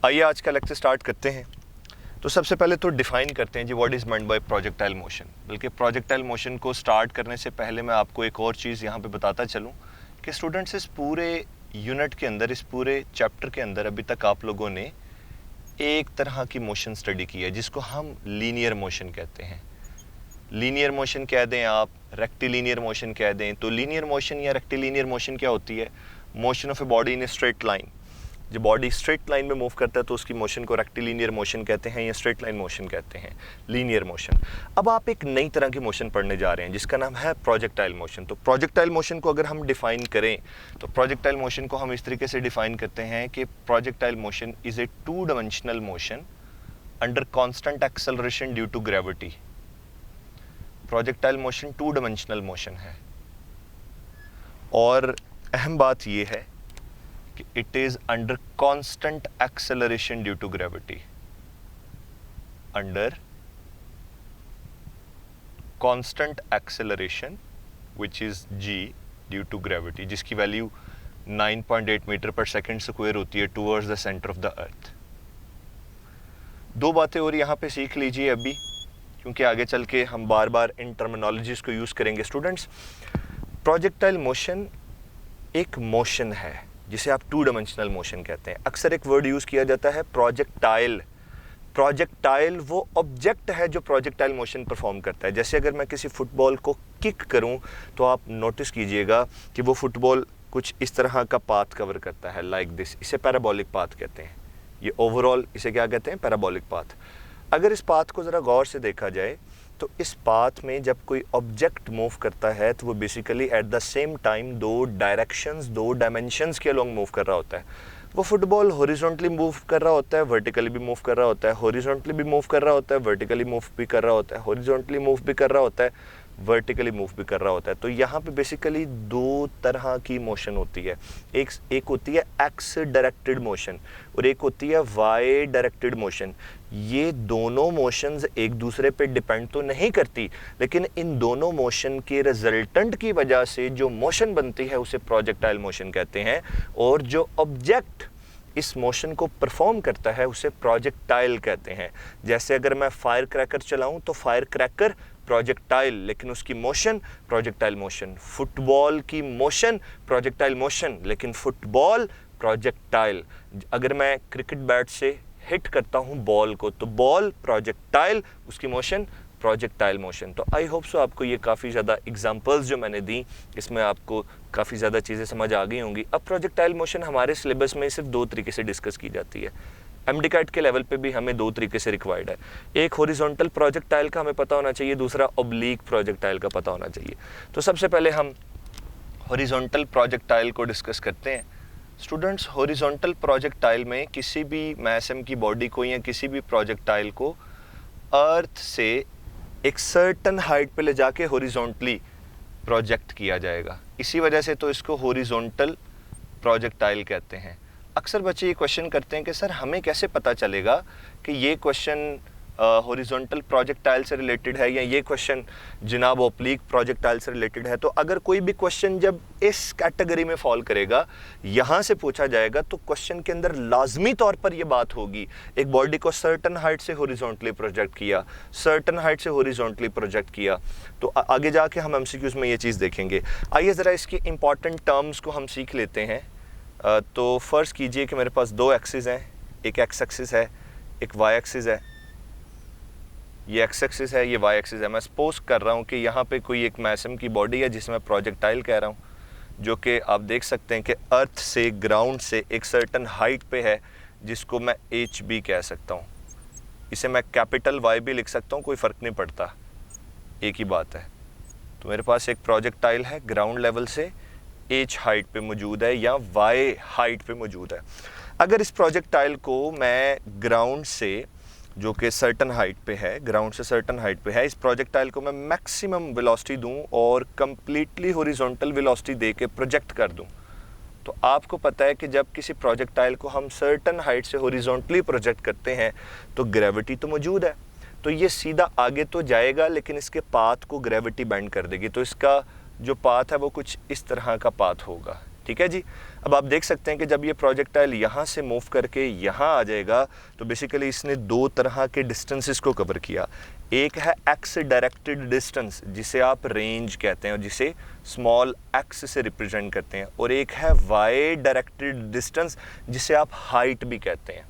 आइए आज का लेक्चर स्टार्ट करते हैं। तो सबसे पहले तो डिफाइन करते हैं जी what is meant by projectile motion. बल्कि प्रोजेक्टाइल मोशन को स्टार्ट करने से पहले मैं आपको एक और चीज़ यहाँ पे बताता चलूँ कि स्टूडेंट्स इस पूरे यूनिट के अंदर, इस पूरे चैप्टर के अंदर अभी तक आप लोगों ने एक तरह की मोशन स्टडी की है जिसको हम लीनियर मोशन कहते हैं। लीनियर मोशन कह दें आप, रेक्टिलीनियर मोशन कह दें। तो लीनियर मोशन या रेक्टिलीनियर मोशन क्या होती है? Motion of a body in a straight line. जब बॉडी स्ट्रेट लाइन में मूव करता है तो उसकी मोशन को रेक्टिलीनियर मोशन कहते हैं या स्ट्रेट लाइन मोशन कहते हैं, लीनियर मोशन। अब आप एक नई तरह की मोशन पढ़ने जा रहे हैं जिसका नाम है प्रोजेक्टाइल मोशन। तो प्रोजेक्टाइल मोशन को अगर हम डिफाइन करें तो प्रोजेक्टाइल मोशन को हम इस तरीके से डिफाइन करते हैं कि projectile motion is a two dimensional motion under constant acceleration due to gravity. Projectile motion two dimensional motion है और अहम बात यह है कि it is under constant acceleration due to gravity, under constant acceleration which is g due to gravity, जिसकी value 9.8 metre पर second square होती है towards the center of the earth। दो बातें और यहाँ पे सीख लीजिए अभी, क्योंकि आगे चल के हम बार बार इन टर्मिनोलॉजीज को यूज़ करेंगे। स्टूडेंट्स, प्रोजेक्टाइल मोशन एक मोशन है जिसे आप टू डायमेंशनल मोशन कहते हैं। अक्सर एक वर्ड यूज़ किया जाता है प्रोजेक्टाइल। प्रोजेक्टाइल वो ऑब्जेक्ट है जो प्रोजेक्टाइल मोशन परफॉर्म करता है। जैसे अगर मैं किसी फुटबॉल को किक करूं तो आप नोटिस कीजिएगा कि वो फुटबॉल कुछ इस तरह का पाथ कवर करता है, लाइक दिस। इसे पैराबोलिक पाथ कहते हैं। ये ओवरऑल इसे क्या कहते हैं? Parabolic path. अगर इस पाथ को ज़रा गौर से देखा जाए तो इस पाथ में जब कोई ऑब्जेक्ट मूव करता है तो वो basically at the same time दो डायरेक्शंस, दो डायमेंशंस के अलोंग मूव कर रहा होता है। वो फुटबॉल हॉरिजॉन्टली मूव कर रहा होता है, वर्टिकली भी मूव कर रहा होता है, हॉरिजॉन्टली भी मूव कर रहा होता है, वर्टिकली मूव भी कर रहा होता है, हॉरिजॉन्टली मूव भी कर रहा होता है, वर्टिकली मूव भी कर रहा होता है। तो यहाँ पे बेसिकली दो तरह की मोशन होती है। एक होती है एक्स डायरेक्टेड मोशन और एक होती है वाई डायरेक्टेड मोशन। ये दोनों मोशंस एक दूसरे पे डिपेंड तो नहीं करती, लेकिन इन दोनों मोशन के रिजल्टेंट की वजह से जो मोशन बनती है उसे प्रोजेक्टाइल मोशन कहते हैं, और जो ऑब्जेक्ट इस मोशन को परफॉर्म करता है उसे प्रोजेक्टाइल कहते हैं। जैसे अगर मैं फायर क्रैकर चलाऊं तो फायर क्रैकर प्रोजेक्टाइल, लेकिन उसकी मोशन प्रोजेक्टाइल मोशन। फुटबॉल की मोशन प्रोजेक्टाइल मोशन, लेकिन फुटबॉल प्रोजेक्टाइल। अगर मैं क्रिकेट बैट से हिट करता हूं बॉल को तो बॉल प्रोजेक्टाइल, उसकी मोशन प्रोजेक्टाइल मोशन। तो आई होप सो आपको ये काफ़ी ज़्यादा एग्जांपल्स जो मैंने दी इसमें आपको काफ़ी ज़्यादा चीज़ें समझ आ गई होंगी। अब प्रोजेक्टाइल मोशन हमारे सिलेबस में सिर्फ दो तरीके से डिस्कस की जाती है। एमडीकैट के लेवल पे भी हमें दो तरीके से रिक्वायर्ड है। एक हॉरिजॉन्टल प्रोजेक्टाइल का हमें पता होना चाहिए, दूसरा ऑब्लीक प्रोजेक्टाइल का पता होना चाहिए। तो सबसे पहले हम हॉरिजॉन्टल प्रोजेक्टाइल को डिस्कस करते हैं। स्टूडेंट्स, हॉरिजॉन्टल प्रोजेक्टाइल में किसी भी मैसम की बॉडी को या किसी भी प्रोजेक्टाइल को अर्थ से एक सर्टन हाइट पे ले जाके हॉरिजॉन्टली प्रोजेक्ट किया जाएगा। इसी वजह से तो इसको हॉरिजॉन्टल प्रोजेक्टाइल कहते हैं। अक्सर बच्चे ये क्वेश्चन करते हैं कि सर हमें कैसे पता चलेगा कि ये क्वेश्चन हॉरिजॉन्टल प्रोजेक्टाइल से रिलेटेड है या ये क्वेश्चन जनाब ऑब्लीक प्रोजेक्टाइल से रिलेटेड है। तो अगर कोई भी क्वेश्चन जब इस कैटेगरी में फॉल करेगा, यहाँ से पूछा जाएगा, तो क्वेश्चन के अंदर लाजमी तौर पर ये बात होगी, एक बॉडी को सर्टन हाइट से हॉरिजॉन्टली प्रोजेक्ट किया, सर्टन हाइट से हॉरिजॉन्टली प्रोजेक्ट किया। तो आगे जाके हम एमसीक्यूज़ में ये चीज़ देखेंगे। आइए ज़रा इसकी इंपॉर्टेंट टर्म्स को हम सीख लेते हैं। तो फ़र्ज़ कीजिए कि मेरे पास दो एक्सिस हैं, एक एक्स एक्सिस है, एक वाई एक्सिस है। ये एक्स एक्सिस है, ये वाई एक्सिस है। मैं सपोज कर रहा हूँ कि यहाँ पे कोई एक मैसम की बॉडी है जिसे मैं प्रोजेक्टाइल कह रहा हूँ, जो कि आप देख सकते हैं कि अर्थ से, ग्राउंड से एक सर्टन हाइट पे है, जिसको मैं एच बी कह सकता हूँ। इसे मैं कैपिटल वाई भी लिख सकता हूँ, कोई फ़र्क नहीं पड़ता, एक ही बात है। तो मेरे पास एक प्रोजेक्टाइल है, ग्राउंड लेवल से एच हाइट पे मौजूद है या वाई हाइट पे मौजूद है। अगर इस प्रोजेक्टाइल को मैं ग्राउंड से, जो कि सर्टन हाइट पे है, ग्राउंड से सर्टन हाइट पे है, इस प्रोजेक्टाइल को मैं मैक्सिमम वेलोसिटी दूं और कम्प्लीटली हॉरिजॉन्टल वेलोसिटी दे के प्रोजेक्ट कर दूं, तो आपको पता है कि जब किसी प्रोजेक्टाइल को हम सर्टन हाइट से हॉरिजॉन्टली प्रोजेक्ट करते हैं तो ग्रेविटी तो मौजूद है, तो ये सीधा आगे तो जाएगा लेकिन इसके पाथ को ग्रेविटी बेंड कर देगी। तो इसका जो पाथ है वो कुछ इस तरह का पाथ होगा, ठीक है जी। अब आप देख सकते हैं कि जब ये प्रोजेक्टाइल यहाँ से मूव करके यहाँ आ जाएगा तो बेसिकली इसने दो तरह के डिस्टेंसेस को कवर किया। एक है एक्स डायरेक्टेड डिस्टेंस जिसे आप रेंज कहते हैं और जिसे स्मॉल एक्स से रिप्रेजेंट करते हैं, और एक है वाई डायरेक्टेड डिस्टेंस जिसे आप हाइट भी कहते हैं।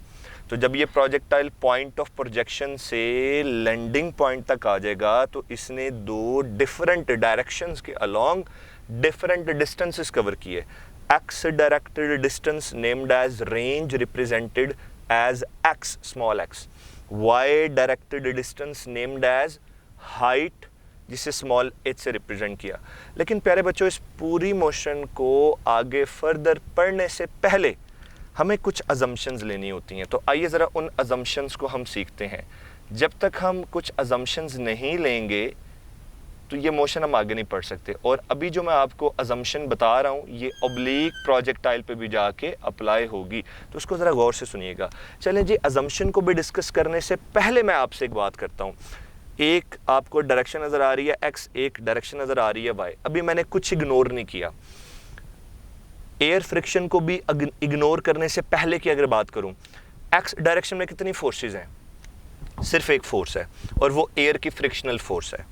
तो जब ये प्रोजेक्टाइल पॉइंट ऑफ प्रोजेक्शन से लैंडिंग पॉइंट तक आ जाएगा तो इसने दो डिफरेंट डायरेक्शंस के अलोंग डिफरेंट डिस्टेंसेस कवर किए। X directed distance named as range represented as X small X, Y directed distance named as height जिसे स्मॉल एच से रिप्रेजेंट किया। लेकिन प्यारे बच्चों, इस पूरी मोशन को आगे फर्दर पढ़ने से पहले हमें कुछ अजम्पशंस लेनी होती हैं। तो आइए ज़रा उन अजम्पशंस को हम सीखते हैं। जब तक हम कुछ अजम्पशंस नहीं लेंगे तो ये मोशन हम आगे नहीं पढ़ सकते। और अभी जो मैं आपको अजम्पशन बता रहा हूँ ये ऑब्लिक प्रोजेक्टाइल पे भी जाके अप्लाई होगी, तो उसको ज़रा गौर से सुनिएगा। चलें जी, अजम्पशन को भी डिस्कस करने से पहले मैं आपसे एक बात करता हूँ। एक आपको डायरेक्शन नज़र आ रही है एक्स, एक डायरेक्शन नज़र आ रही है वाई। अभी मैंने कुछ इग्नोर नहीं किया। एयर फ्रिक्शन को भी इग्नोर करने से पहले की अगर बात करूं, एक्स डायरेक्शन में कितनी फोर्सेस हैं? सिर्फ एक फोर्स है और वो एयर की फ्रिक्शनल फोर्स है।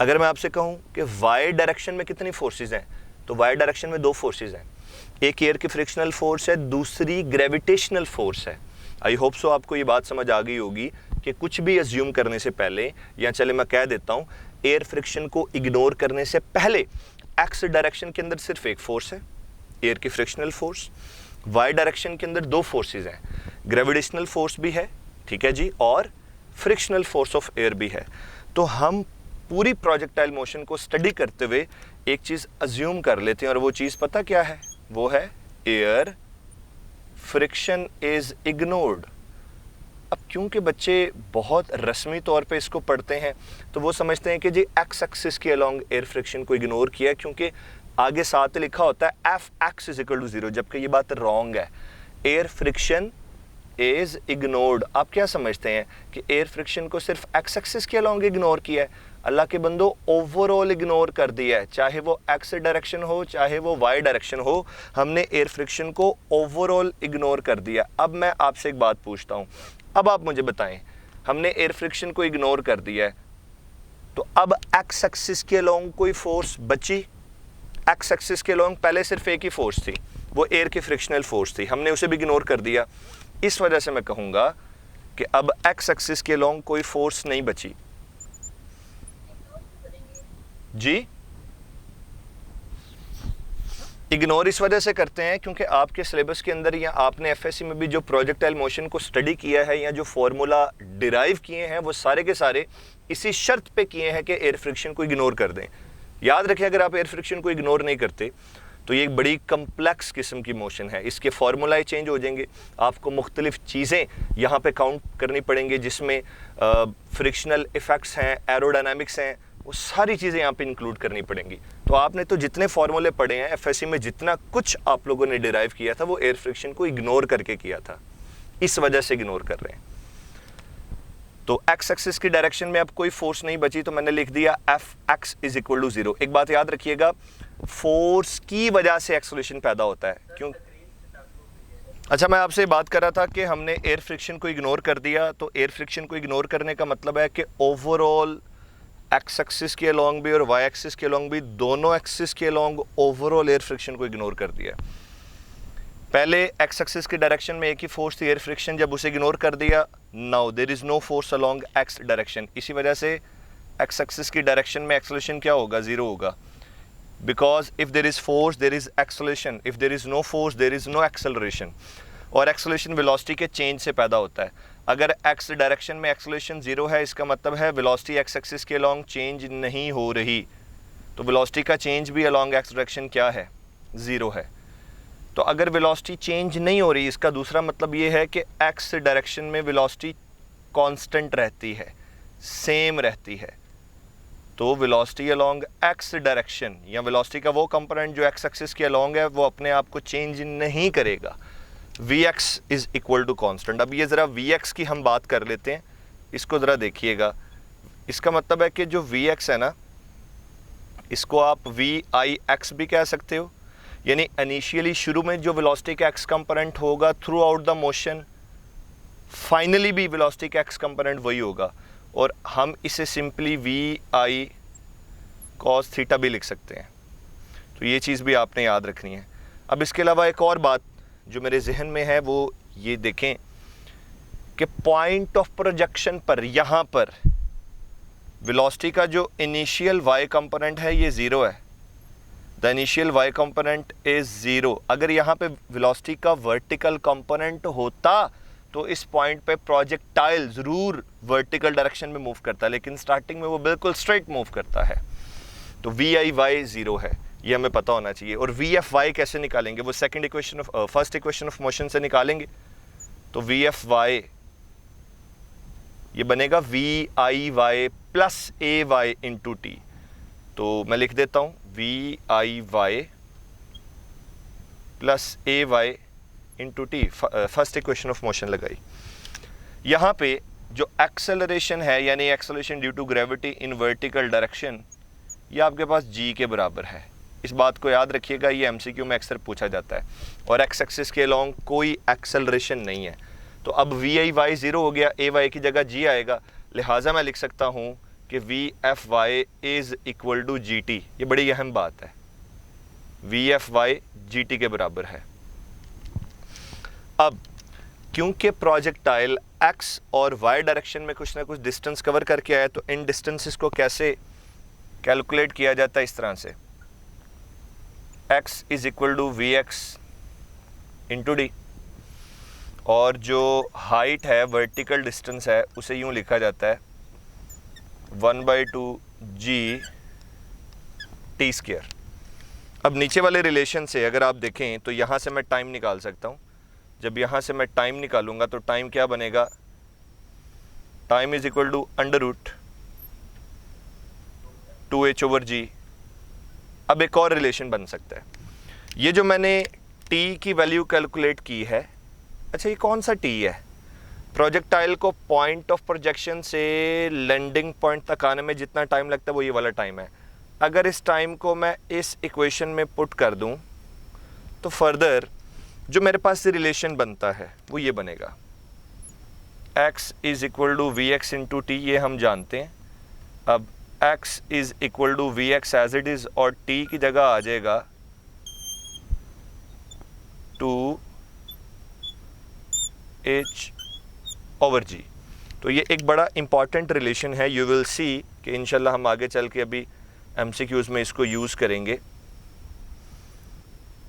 अगर मैं आपसे कहूं कि वाई डायरेक्शन में कितनी फोर्सेस हैं, तो वाई डायरेक्शन में दो फोर्सेस हैं। एक एयर की फ्रिक्शनल फोर्स है, दूसरी ग्रेविटेशनल फोर्स है। आई होप सो आपको ये बात समझ आ गई होगी कि कुछ भी अज्यूम करने से पहले, या चले मैं कह देता हूं, एयर फ्रिक्शन को इग्नोर करने से पहले एक्स डायरेक्शन के अंदर सिर्फ एक फोर्स है, एयर की फ्रिक्शनल फोर्स। वाई डायरेक्शन के अंदर दो फोर्सेस हैं, ग्रेविटेशनल फोर्स भी है, ठीक है जी, और फ्रिक्शनल फोर्स ऑफ एयर भी है। तो हम पूरी प्रोजेक्टाइल मोशन को स्टडी करते हुए एक चीज़ अज्यूम कर लेते हैं, और वो चीज़ पता क्या है? वो है एयर फ्रिक्शन इज इग्नोर्ड। अब क्योंकि बच्चे बहुत रस्मी तौर पे इसको पढ़ते हैं तो वो समझते हैं कि जी एक्स एक्सिस के अलोंग एयर फ्रिक्शन को इग्नोर किया, क्योंकि आगे साथ लिखा होता है F X is equal to 0, जबकि ये बात रॉन्ग है। Air friction is ignored. आप क्या समझते हैं कि एयर फ्रिक्शन को सिर्फ एक्स एक्सिस के अलोंग इग्नोर किया है? अल्लाह के बंदो, ओवरऑल इग्नोर कर दिया है, चाहे वो एक्स डायरेक्शन हो चाहे वो वाई डायरेक्शन हो, हमने एयर फ्रिक्शन को ओवरऑल इग्नोर कर दिया। अब मैं आपसे एक बात पूछता हूँ, अब आप मुझे बताएं, हमने एयर फ्रिक्शन को इग्नोर कर दिया है तो अब एक्स एक्सिस के अलोंग कोई फोर्स बची? एक्स एक्सिस के अलोंग पहले सिर्फ एक ही फोर्स थी, वो एयर की फ्रिक्शनल फोर्स थी, हमने उसे भी इग्नोर कर दिया। इस वजह से मैं कहूँगा कि अब एक्स एक्सिस के अलोंग कोई फोर्स नहीं बची। जी, इग्नोर इस वजह से करते हैं क्योंकि आपके सिलेबस के अंदर या आपने एफएससी में भी जो प्रोजेक्टाइल मोशन को स्टडी किया है या जो फॉर्मूला डिराइव किए हैं वो सारे के सारे इसी शर्त पे किए हैं कि एयर फ्रिक्शन को इग्नोर कर दें। याद रखें, अगर आप एयर फ्रिक्शन को इग्नोर नहीं करते तो ये एक बड़ी कम्प्लेक्स किस्म की मोशन है, इसके फार्मूलाए चेंज हो जाएंगे, आपको मुख्तलिफ चीज़ें यहाँ पे काउंट करनी पड़ेंगी जिसमें फ्रिक्शनल इफ़ेक्ट्स हैं, एरोडायनामिक्स हैं, वो सारी चीज़ें यहाँ पे इंक्लूड करनी पड़ेंगी। तो आपने तो जितने फार्मूले पढ़े हैं एफएससी में, जितना कुछ आप लोगों ने डिराइव किया था वो एयर फ्रिक्शन को इग्नोर करके किया था, इस वजह से इग्नोर कर रहे हैं। तो एक्स एक्सिस की डायरेक्शन में अब कोई फोर्स नहीं बची तो मैंने लिख दिया F X is equal to 0। एक बात याद रखिएगा, फोर्स की वजह से एक्सेलरेशन पैदा होता है। क्यों? अच्छा, मैं आपसे बात कर रहा था कि हमने एयर फ्रिक्शन को इग्नोर कर दिया, तो एयर फ्रिक्शन को इग्नोर करने का मतलब है कि ओवरऑल एक्स एक्सिस के अलोंग भी और वाई एक्सिस के अलोंग भी, दोनों एक्सिस के अलोंग ओवरऑल एयर फ्रिक्शन को इग्नोर कर दिया। पहले एक्स एक्सिस की डायरेक्शन में एक ही फोर्स थी एयर फ्रिक्शन, जब उसे इग्नोर कर दिया now there is no force along X direction. इसी वजह से एक्स एक्सिस की डायरेक्शन में एक्सेलरेशन क्या होगा? 0 होगा, because if there is force there is acceleration, if there is no force there is no acceleration. और एक्सेलरेशन वेलोसिटी के चेंज से पैदा होता है। अगर एक्स डायरेक्शन में एक्सेलरेशन 0 है, इसका मतलब है वेलोसिटी एक्स एक्सिस के अलोंग चेंज नहीं हो रही, तो वेलोसिटी का चेंज भी अलोंग एक्स डायरेक्शन क्या है? 0 है। तो अगर वेलोसिटी चेंज नहीं हो रही, इसका दूसरा मतलब ये है कि एक्स डायरेक्शन में वेलोसिटी कांस्टेंट रहती है, सेम रहती है। तो वेलोसिटी अलोंग एक्स डायरेक्शन या वेलोसिटी का वो कंपोनेंट जो एक्स एक्सिस के अलोंग है वो अपने आप को चेंज नहीं करेगा। Vx is equal to constant. अब ये ज़रा Vx की हम बात कर लेते हैं, इसको ज़रा देखिएगा। इसका मतलब है कि जो Vx है ना, इसको आप Vix भी कह सकते हो यानी इनिशियली शुरू में जो वेलोसिटी का एक्स कंपोनेंट होगा throughout the motion, finally भी वेलोसिटी का एक्स कंपोनेंट वही होगा, और हम इसे simply V I cos theta भी लिख सकते हैं। तो ये चीज़ भी आपने याद रखनी है। अब इसके अलावा एक और बात जो मेरे जहन में है वो ये देखें कि पॉइंट ऑफ प्रोजेक्शन पर यहाँ पर वेलोसिटी का जो इनिशियल वाई कंपोनेंट है ये ज़ीरो है। The initial Y component is zero. अगर यहाँ पे वेलोसिटी का वर्टिकल कंपोनेंट होता तो इस पॉइंट पे प्रोजेक्टाइल ज़रूर वर्टिकल डायरेक्शन में मूव करता है, लेकिन स्टार्टिंग में वो बिल्कुल स्ट्रेट मूव करता है। तो वी आई वाई ज़ीरो है, ये हमें पता होना चाहिए। और वी एफ वाई कैसे निकालेंगे, वो फर्स्ट इक्वेशन ऑफ मोशन से निकालेंगे। तो वी एफ वाई ये बनेगा V I Y plus A Y into T. तो मैं लिख देता हूँ V I Y plus A Y into T, first equation of motion लगाई। यहाँ पे जो एक्सेलरेशन है यानी acceleration due to gravity in vertical direction, ये आपके पास जी के बराबर है। इस बात को याद रखिएगा, ये एमसीक्यू में अक्सर पूछा जाता है। और एक्स एक्सिस के अलोंग कोई एक्सेलरेशन नहीं है। तो अब वी आई वाई ज़ीरो हो गया, ए वाई की जगह जी आएगा, लिहाजा मैं लिख सकता हूँ कि V F Y is equal to G T. ये बड़ी अहम बात है, V F Y G T के बराबर है। अब क्योंकि प्रोजेक्टाइल एक्स और वाई डायरेक्शन में कुछ ना कुछ डिस्टेंस कवर करके आया, तो इन डिस्टेंसेस को कैसे कैलकुलेट किया जाता है, इस तरह से x is equal to V X into D, और जो हाइट है वर्टिकल डिस्टेंस है उसे यूं लिखा जाता है 1/2 जी टी स्क्वायर। अब नीचे वाले रिलेशन से अगर आप देखें तो यहाँ से मैं टाइम निकाल सकता हूँ। जब यहाँ से मैं टाइम निकालूंगा तो टाइम क्या बनेगा, time is equal to under root 2h/g। अब एक और रिलेशन बन सकता है, ये जो मैंने t की वैल्यू कैलकुलेट की है, अच्छा ये कौन सा t है, प्रोजेक्टाइल को पॉइंट ऑफ प्रोजेक्शन से लैंडिंग पॉइंट तक आने में जितना टाइम लगता है वो ये वाला टाइम है। अगर इस टाइम को मैं इस इक्वेशन में पुट कर दूं तो फर्दर जो मेरे पास से रिलेशन बनता है वो ये बनेगा, x is equal to V X into T, ये हम जानते हैं। अब x is equal to V X as it is, और t की जगह आ जाएगा 2h/g। तो ये एक बड़ा इंपॉर्टेंट रिलेशन है। यू विल सी कि इंशाल्लाह हम आगे चल के अभी MCQs में इसको यूज़ करेंगे।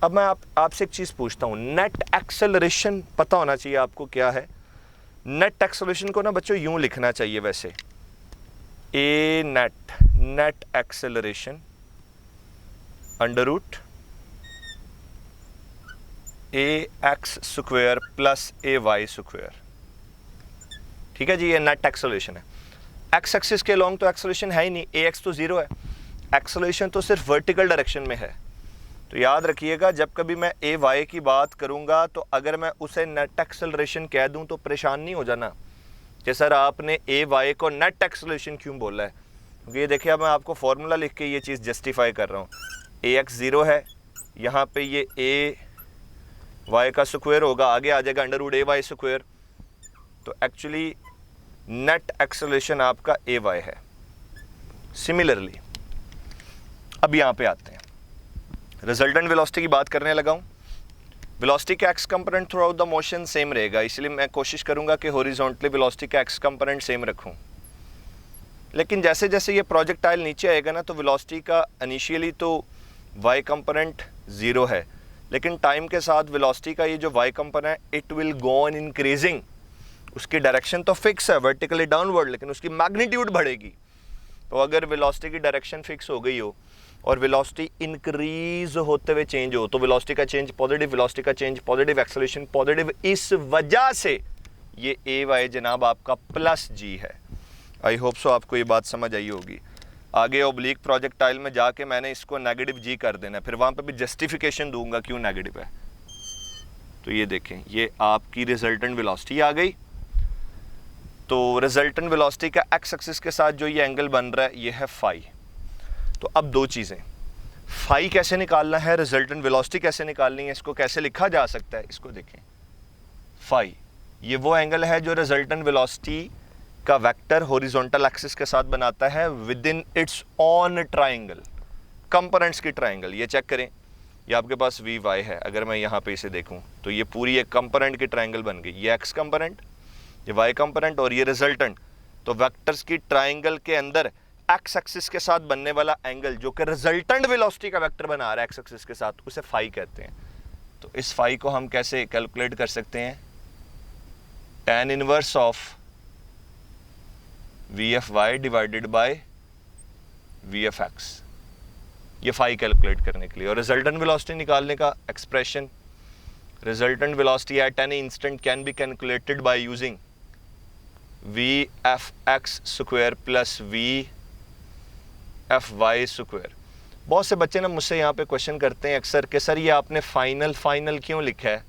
अब मैं आपसे एक चीज़ पूछता हूँ, नेट एक्सेलरेशन पता होना चाहिए आपको क्या है। नेट एक्सेलरेशन को ना बच्चों यूँ लिखना चाहिए वैसे, ए net acceleration under root A x square plus A Y square. ठीक है जी, ये नेट एक्सेलरेशन है। एक्स एक्सिस के लॉन्ग तो एक्सेलरेशन है ही नहीं, ए एक्स तो ज़ीरो है, एक्सेलरेशन तो सिर्फ वर्टिकल डायरेक्शन में है। तो याद रखिएगा जब कभी मैं ए वाई की बात करूंगा तो अगर मैं उसे नेट एक्सेलरेशन कह दूं तो परेशान नहीं हो जाना कि सर आपने ए वाई को नेट एक्सेलरेशन क्यों बोला है, क्योंकि ये देखिए अब मैं आपको फॉर्मूला लिख के ये चीज़ जस्टिफाई कर रहा हूँ। ए एक्स ज़ीरो है, यहाँ पे ये ए वाई का स्क्वायर होगा, आगे आ जाएगा अंडर रूट ए वाई स्क्वायर। तो एक्चुअली नेट एक्सेलरेशन आपका ए वाई है। सिमिलरली अब यहाँ पे आते हैं, रिजल्टेंट वेलोसिटी की बात करने लगा हूँ। वेलोसिटी का X component through out the motion same रहेगा, इसलिए मैं कोशिश करूँगा कि हॉरिजॉन्टली वेलोसिटी का एक्स कंपोनेंट सेम रखूँ। लेकिन जैसे जैसे ये प्रोजेक्टाइल नीचे आएगा ना तो वेलोसिटी का इनिशियली तो वाई कंपोनेंट ज़ीरो है, लेकिन टाइम के साथ वेलोसिटी का ये जो Y component it will go on increasing. उसकी डायरेक्शन तो फिक्स है वर्टिकली डाउनवर्ड, लेकिन उसकी मैग्नीट्यूड बढ़ेगी। तो अगर वेलोसिटी की डायरेक्शन फिक्स हो गई हो और वेलोसिटी इंक्रीज होते हुए चेंज हो तो वेलोसिटी का चेंज पॉजिटिव, वेलोसिटी का चेंज पॉजिटिव, एक्सेलरेशन पॉजिटिव, इस वजह से ये ए वाई जनाब आपका प्लस जी है। आई होप सो आपको ये बात समझ आई होगी। आगे ओब्लिक प्रोजेक्टाइल में जाके मैंने इसको नेगेटिव जी कर देना, फिर वहाँ पे भी जस्टिफिकेशन दूंगा क्यों नेगेटिव है। तो ये देखें, ये आपकी रिजल्टेंट वेलोसिटी आ गई। तो रिजल्टेंट वेलोसिटी का एक्स एक्सिस के साथ जो ये एंगल बन रहा है ये है फाई। तो अब दो चीज़ें, फाई कैसे निकालना है, रिजल्टेंट वेलोसिटी कैसे निकालनी है, इसको कैसे लिखा जा सकता है, इसको देखें। फाई ये वो एंगल है जो रिजल्टेंट वेलोसिटी का वेक्टर हॉरिजॉन्टल एक्सिस के साथ बनाता है with in its on triangle, components की ट्राइंगल। ये चेक करें, ये आपके पास वी वाई है, अगर मैं यहाँ पे इसे देखूँ तो ये पूरी एक कंपोनेंट की ट्राइंगल बन गई। ये एक्स कंपोनेंट, ये वाई कंपोनेंट और ये रिजल्टेंट। तो वेक्टर्स की ट्राइंगल के अंदर एक्स एक्सिस के साथ बनने वाला एंगल जो कि रिजल्टेंट वेलोसिटी का वेक्टर बना रहा है एक्स एक्सिस के साथ, उसे फाई कहते हैं। तो इस फाई को हम कैसे कैलकुलेट कर सकते हैं, tan inverse of V F Y divided by V F X, ये फाई कैलकुलेट करने के लिए। और रिजल्टेंट वेलोसिटी निकालने का expression, resultant velocity at any instant can be calculated by using V F X square plus V F Y square. बहुत से बच्चे ना मुझसे यहाँ पे क्वेश्चन करते हैं अक्सर कि सर ये आपने फाइनल क्यों लिखा है।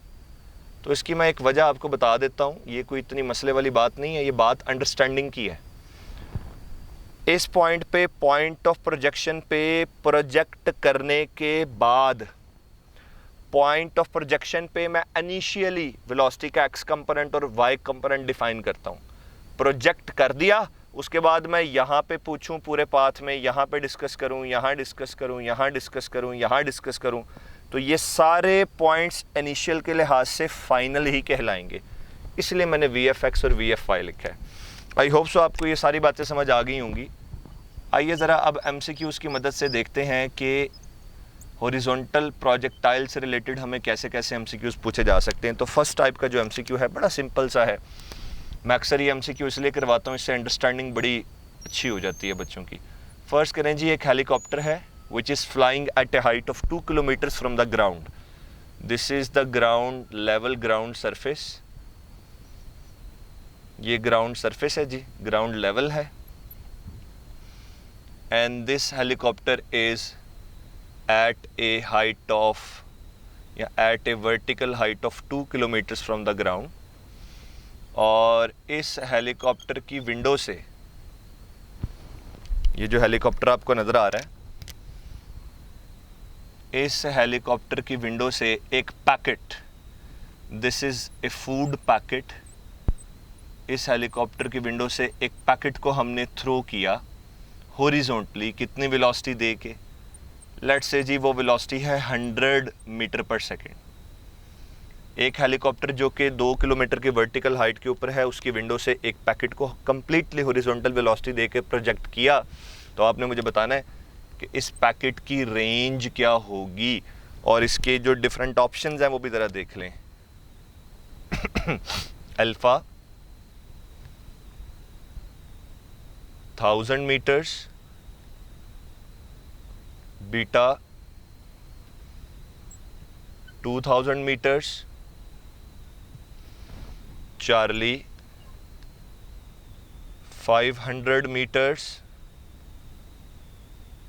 तो इसकी मैं एक वजह आपको बता देता हूँ, ये कोई इतनी मसले वाली बात नहीं है, ये बात अंडरस्टैंडिंग की है। इस पॉइंट पे, पॉइंट ऑफ प्रोजेक्शन पे प्रोजेक्ट करने के बाद, पॉइंट ऑफ प्रोजेक्शन पे मैं इनिशियली वेलोसिटी का एक्स कंपोनेंट और वाई कंपोनेंट डिफाइन करता हूँ। प्रोजेक्ट कर दिया, उसके बाद मैं यहाँ पे पूछूं पूरे पाथ में, यहाँ पे डिस्कस करूँ, यहाँ डिस्कस करूँ, यहाँ डिस्कस करूँ, यहाँ डिस्कस करूँ, तो ये सारे पॉइंट्स इनिशियल के लिहाज से फाइनल ही कहलाएंगे। इसलिए मैंने वी एफ एक्स और वी एफ वाई लिखा है। आई होप सो आपको ये सारी बातें समझ आ गई होंगी। आइए ज़रा अब MCQs की मदद से देखते हैं कि हॉरिजॉन्टल प्रोजेक्टाइल से रिलेटेड हमें कैसे कैसे MCQs पूछे जा सकते हैं। तो फर्स्ट टाइप का जो MCQ है बड़ा सिंपल सा है। मैं अक्सर ये MCQ इसलिए करवाता हूँ, इससे अंडरस्टैंडिंग बड़ी अच्छी हो जाती है बच्चों की। फर्स्ट करें जी, एक हेलीकॉप्टर है which is flying at a height of 2 kilometres from the ground. This is the ground level, ground surface. ये ग्राउंड सरफेस है जी, ग्राउंड लेवल है। And this helicopter is at a height of, या at a vertical height of 2 kilometres from the ground. और इस helicopter की window से, ये जो हेलीकॉप्टर आपको नज़र आ रहा है, इस हेलीकॉप्टर की विंडो से एक packet, this is a food packet, इस हेलीकॉप्टर की विंडो से एक पैकेट को हमने थ्रो किया हॉरिजॉन्टली, कितनी वेलोसिटी दे के, लेट्स से जी वो वेलोसिटी है 100 मीटर पर सेकेंड। एक हेलीकॉप्टर जो कि 2 किलोमीटर की वर्टिकल हाइट के ऊपर है, उसकी विंडो से एक पैकेट को कंप्लीटली हॉरिजॉन्टल वेलोसिटी दे के प्रोजेक्ट किया। तो आपने मुझे बताना है कि इस पैकेट की रेंज क्या होगी, और इसके जो डिफरेंट ऑप्शंस हैं वो भी ज़रा देख लें। Alpha 1000 metres, beta 2000 metres, Charlie 500 metres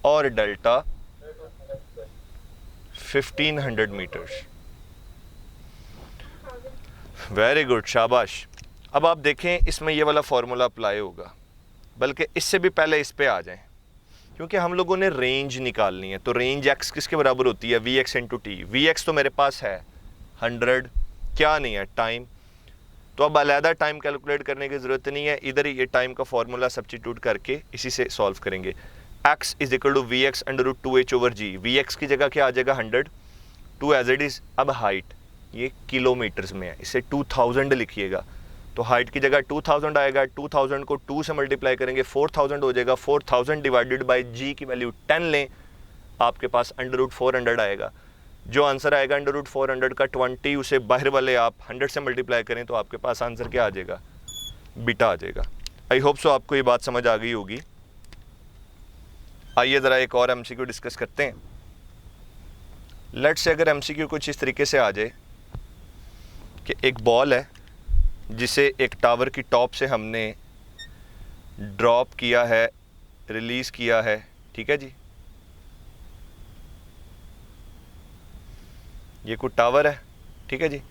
और डेल्टा 1500 मीटर्स। वेरी गुड, शाबाश। अब आप देखें इसमें ये वाला फॉर्मूला अप्लाई होगा, बल्कि इससे भी पहले इस पे आ जाएं, क्योंकि हम लोगों ने रेंज निकालनी है। तो रेंज एक्स किसके बराबर होती है, V X into T. V X तो मेरे पास है 100, क्या नहीं है, टाइम। तो अब अलहदा टाइम कैलकुलेट करने की ज़रूरत नहीं है, इधर ही ये टाइम का फॉर्मूला सब्स्टिट्यूट करके इसी से सॉल्व करेंगे। x is equal to V X under root 2h over G. V X की जगह क्या आ जाएगा 100, 2 एज इट इज़। अब हाइट ये किलोमीटर्स में है, इसे 2000 लिखिएगा। तो हाइट की जगह 2000 आएगा, 2000 को 2 से मल्टीप्लाई करेंगे 4000 हो जाएगा। 4000 डिवाइडेड बाई जी की वैल्यू 10 लें, आपके पास अंडर रूट 400 आएगा। जो आंसर आएगा अंडर रूट 400 का 20, उसे बाहर वाले आप 100 से मल्टीप्लाई करें तो आपके पास आंसर क्या आ जाएगा, बीटा आ जाएगा। आई होप सो आपको ये बात समझ आ गई होगी। आइए ज़रा एक और MCQ डिस्कस करते हैं। लेट्स से अगर MCQ कुछ इस तरीके से आ जाए कि एक बॉल है जिसे एक टावर की टॉप से हमने ड्रॉप किया है, रिलीज़ किया है, ठीक है जी। ये कोई टावर है, ठीक है जी।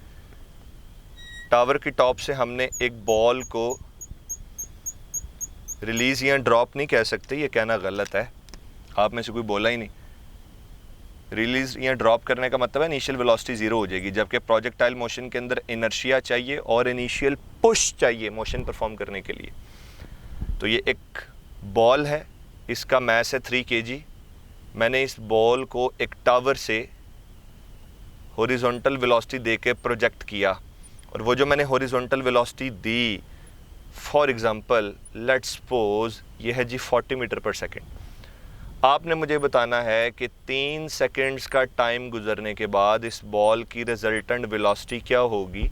टावर की टॉप से हमने एक बॉल को रिलीज़ या ड्रॉप नहीं कह सकते, ये कहना गलत है, आप में से कोई बोला ही नहीं। रिलीज या ड्रॉप करने का मतलब है इनिशियल वेलोसिटी ज़ीरो हो जाएगी, जबकि प्रोजेक्टाइल मोशन के अंदर इनर्शिया चाहिए और इनिशियल पुश चाहिए मोशन परफॉर्म करने के लिए। तो ये एक बॉल है, इसका मास है 3 kg। मैंने इस बॉल को एक टावर से हॉरिजॉन्टल वेलोसिटी दे के प्रोजेक्ट किया, और वो जो मैंने horizontal velocity the, for example let's suppose ये है जी 40 मीटर पर सेकेंड। आपने मुझे बताना है कि 3 सेकेंड्स का टाइम गुजरने के बाद इस बॉल की रिजल्टेंट वेलोसिटी क्या होगी।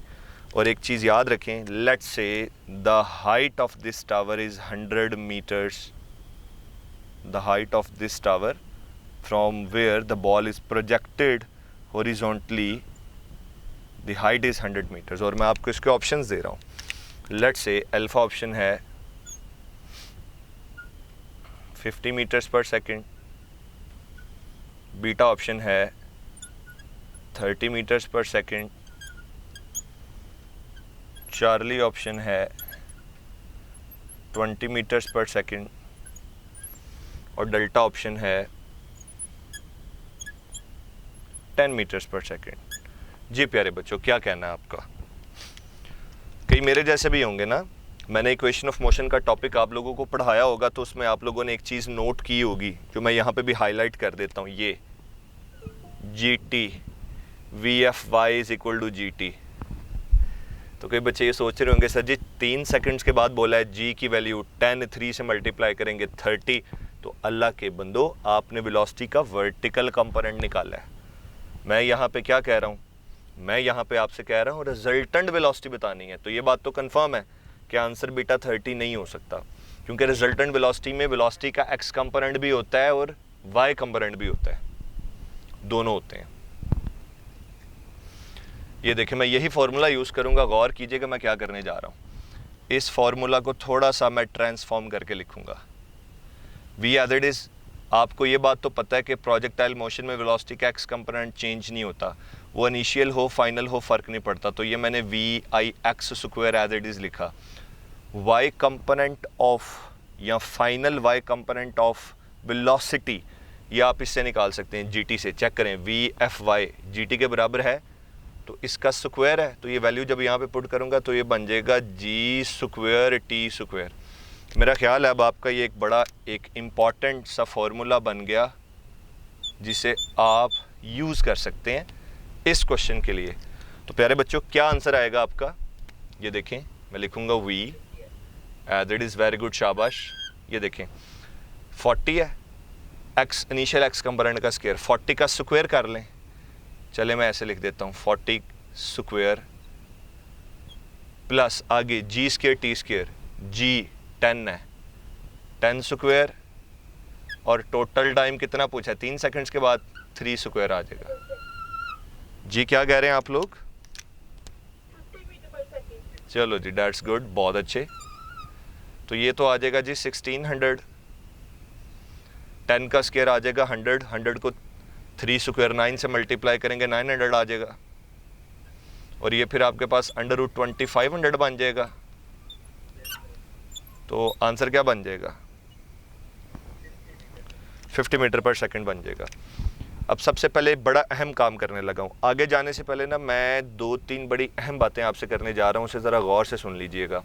और एक चीज़ याद रखें, let's say the height of this tower is 100 metres. The height of this tower from where the ball is projected horizontally, the height is 100 metres. और मैं आपको इसके ऑप्शंस दे रहा हूँ। लेट्स से अल्फा ऑप्शन है 50 मीटर्स पर second, beta option है 30 metres पर सेकेंड, चार्ली ऑप्शन है 20 मीटर्स पर सेकेंड, और डेल्टा ऑप्शन है 10 मीटर्स पर सेकेंड। जी प्यारे बच्चों, क्या कहना है आपका? कई मेरे जैसे भी होंगे ना, मैंने इक्वेशन ऑफ मोशन का टॉपिक आप लोगों को पढ़ाया होगा, तो उसमें आप लोगों ने एक चीज़ नोट की होगी जो मैं यहाँ पे भी हाईलाइट कर देता हूँ। ये GT VFY is equal to GT। तो कई बच्चे ये सोच रहे होंगे, सर जी 3 सेकंड्स के बाद बोला है G की वैल्यू 10, 3 से मल्टीप्लाई करेंगे 30। तो अल्लाह के बंदो, आपने वेलोसिटी का वर्टिकल कंपोनेंट निकाला है। मैं यहाँ पे क्या कह रहा हूँ, मैं यहाँ पे आपसे कह रहा हूँ रिजल्टेंट वेलोसिटी बतानी है। तो ये बात तो कंफर्म है कि आंसर बीटा 30 नहीं हो सकता, क्योंकि रिजल्टेंट वेलोसिटी में वेलोसिटी का एक्स कंपोनेंट भी होता है और वाई कंपोनेंट भी होता है, दोनों होते हैं। ये देखिए, मैं यही फॉर्मूला यूज़ करूँगा, गौर कीजिएगा मैं क्या करने जा रहा हूँ। इस फॉर्मूला को थोड़ा सा मैं ट्रांसफॉर्म करके लिखूँगा। वी एज इट इज़, आपको ये बात तो पता है कि प्रोजेक्टाइल मोशन में वेलोसिटी का एक्स कंपोनेंट चेंज नहीं होता, वो इनिशियल हो फाइनल हो फ़र्क नहीं पड़ता। तो ये मैंने VIX square as it is लिखा। y कंपोनेंट ऑफ या final y component of velocity, ये आप इससे निकाल सकते हैं GT से। चेक करें, VFY GT के बराबर है, तो इसका स्क्वायर है, तो ये वैल्यू जब यहाँ पे पुट करूँगा तो ये बन जाएगा G स्क्वायर T स्क्वायर। मेरा ख्याल है अब आपका ये एक बड़ा एक इम्पॉर्टेंट सा फॉर्मूला बन गया, जिसे आप यूज़ कर सकते हैं इस क्वेश्चन के लिए। तो प्यारे बच्चों, क्या आंसर आएगा आपका? ये देखें, मैं लिखूँगा V as it is, very good, शाबाश। ये देखें 40 है, एक्स इनिशियल एक्स कंपोनेंट का स्क्वायर, 40 का स्क्वायर कर लें। चले मैं ऐसे लिख देता हूँ, 40 स्क्वायर प्लस आगे G square T square, G 10 है, 10 स्क्वायर, और टोटल टाइम कितना पूछा है? 3 सेकंड्स के बाद 3 स्क्वायर आ जाएगा। जी क्या कह रहे हैं आप लोग? चलो जी, दैट्स गुड, बहुत अच्छे। तो ये तो आ जाएगा जी 1600, 10 का स्क्वायर आ जाएगा 100, 100 को 3 स्क्वायर 9 से मल्टीप्लाई करेंगे 900 आ जाएगा, और ये फिर आपके पास √20 500 बन जाएगा। तो आंसर क्या बन जाएगा? 50 मीटर पर सेकंड बन जाएगा। अब सबसे पहले बड़ा अहम काम करने लगा हूँ। आगे जाने से पहले ना मैं 2-3 बड़ी अहम बातें आपसे करने जा रहा हूँ, उसे ज़रा गौर से सुन लीजिएगा।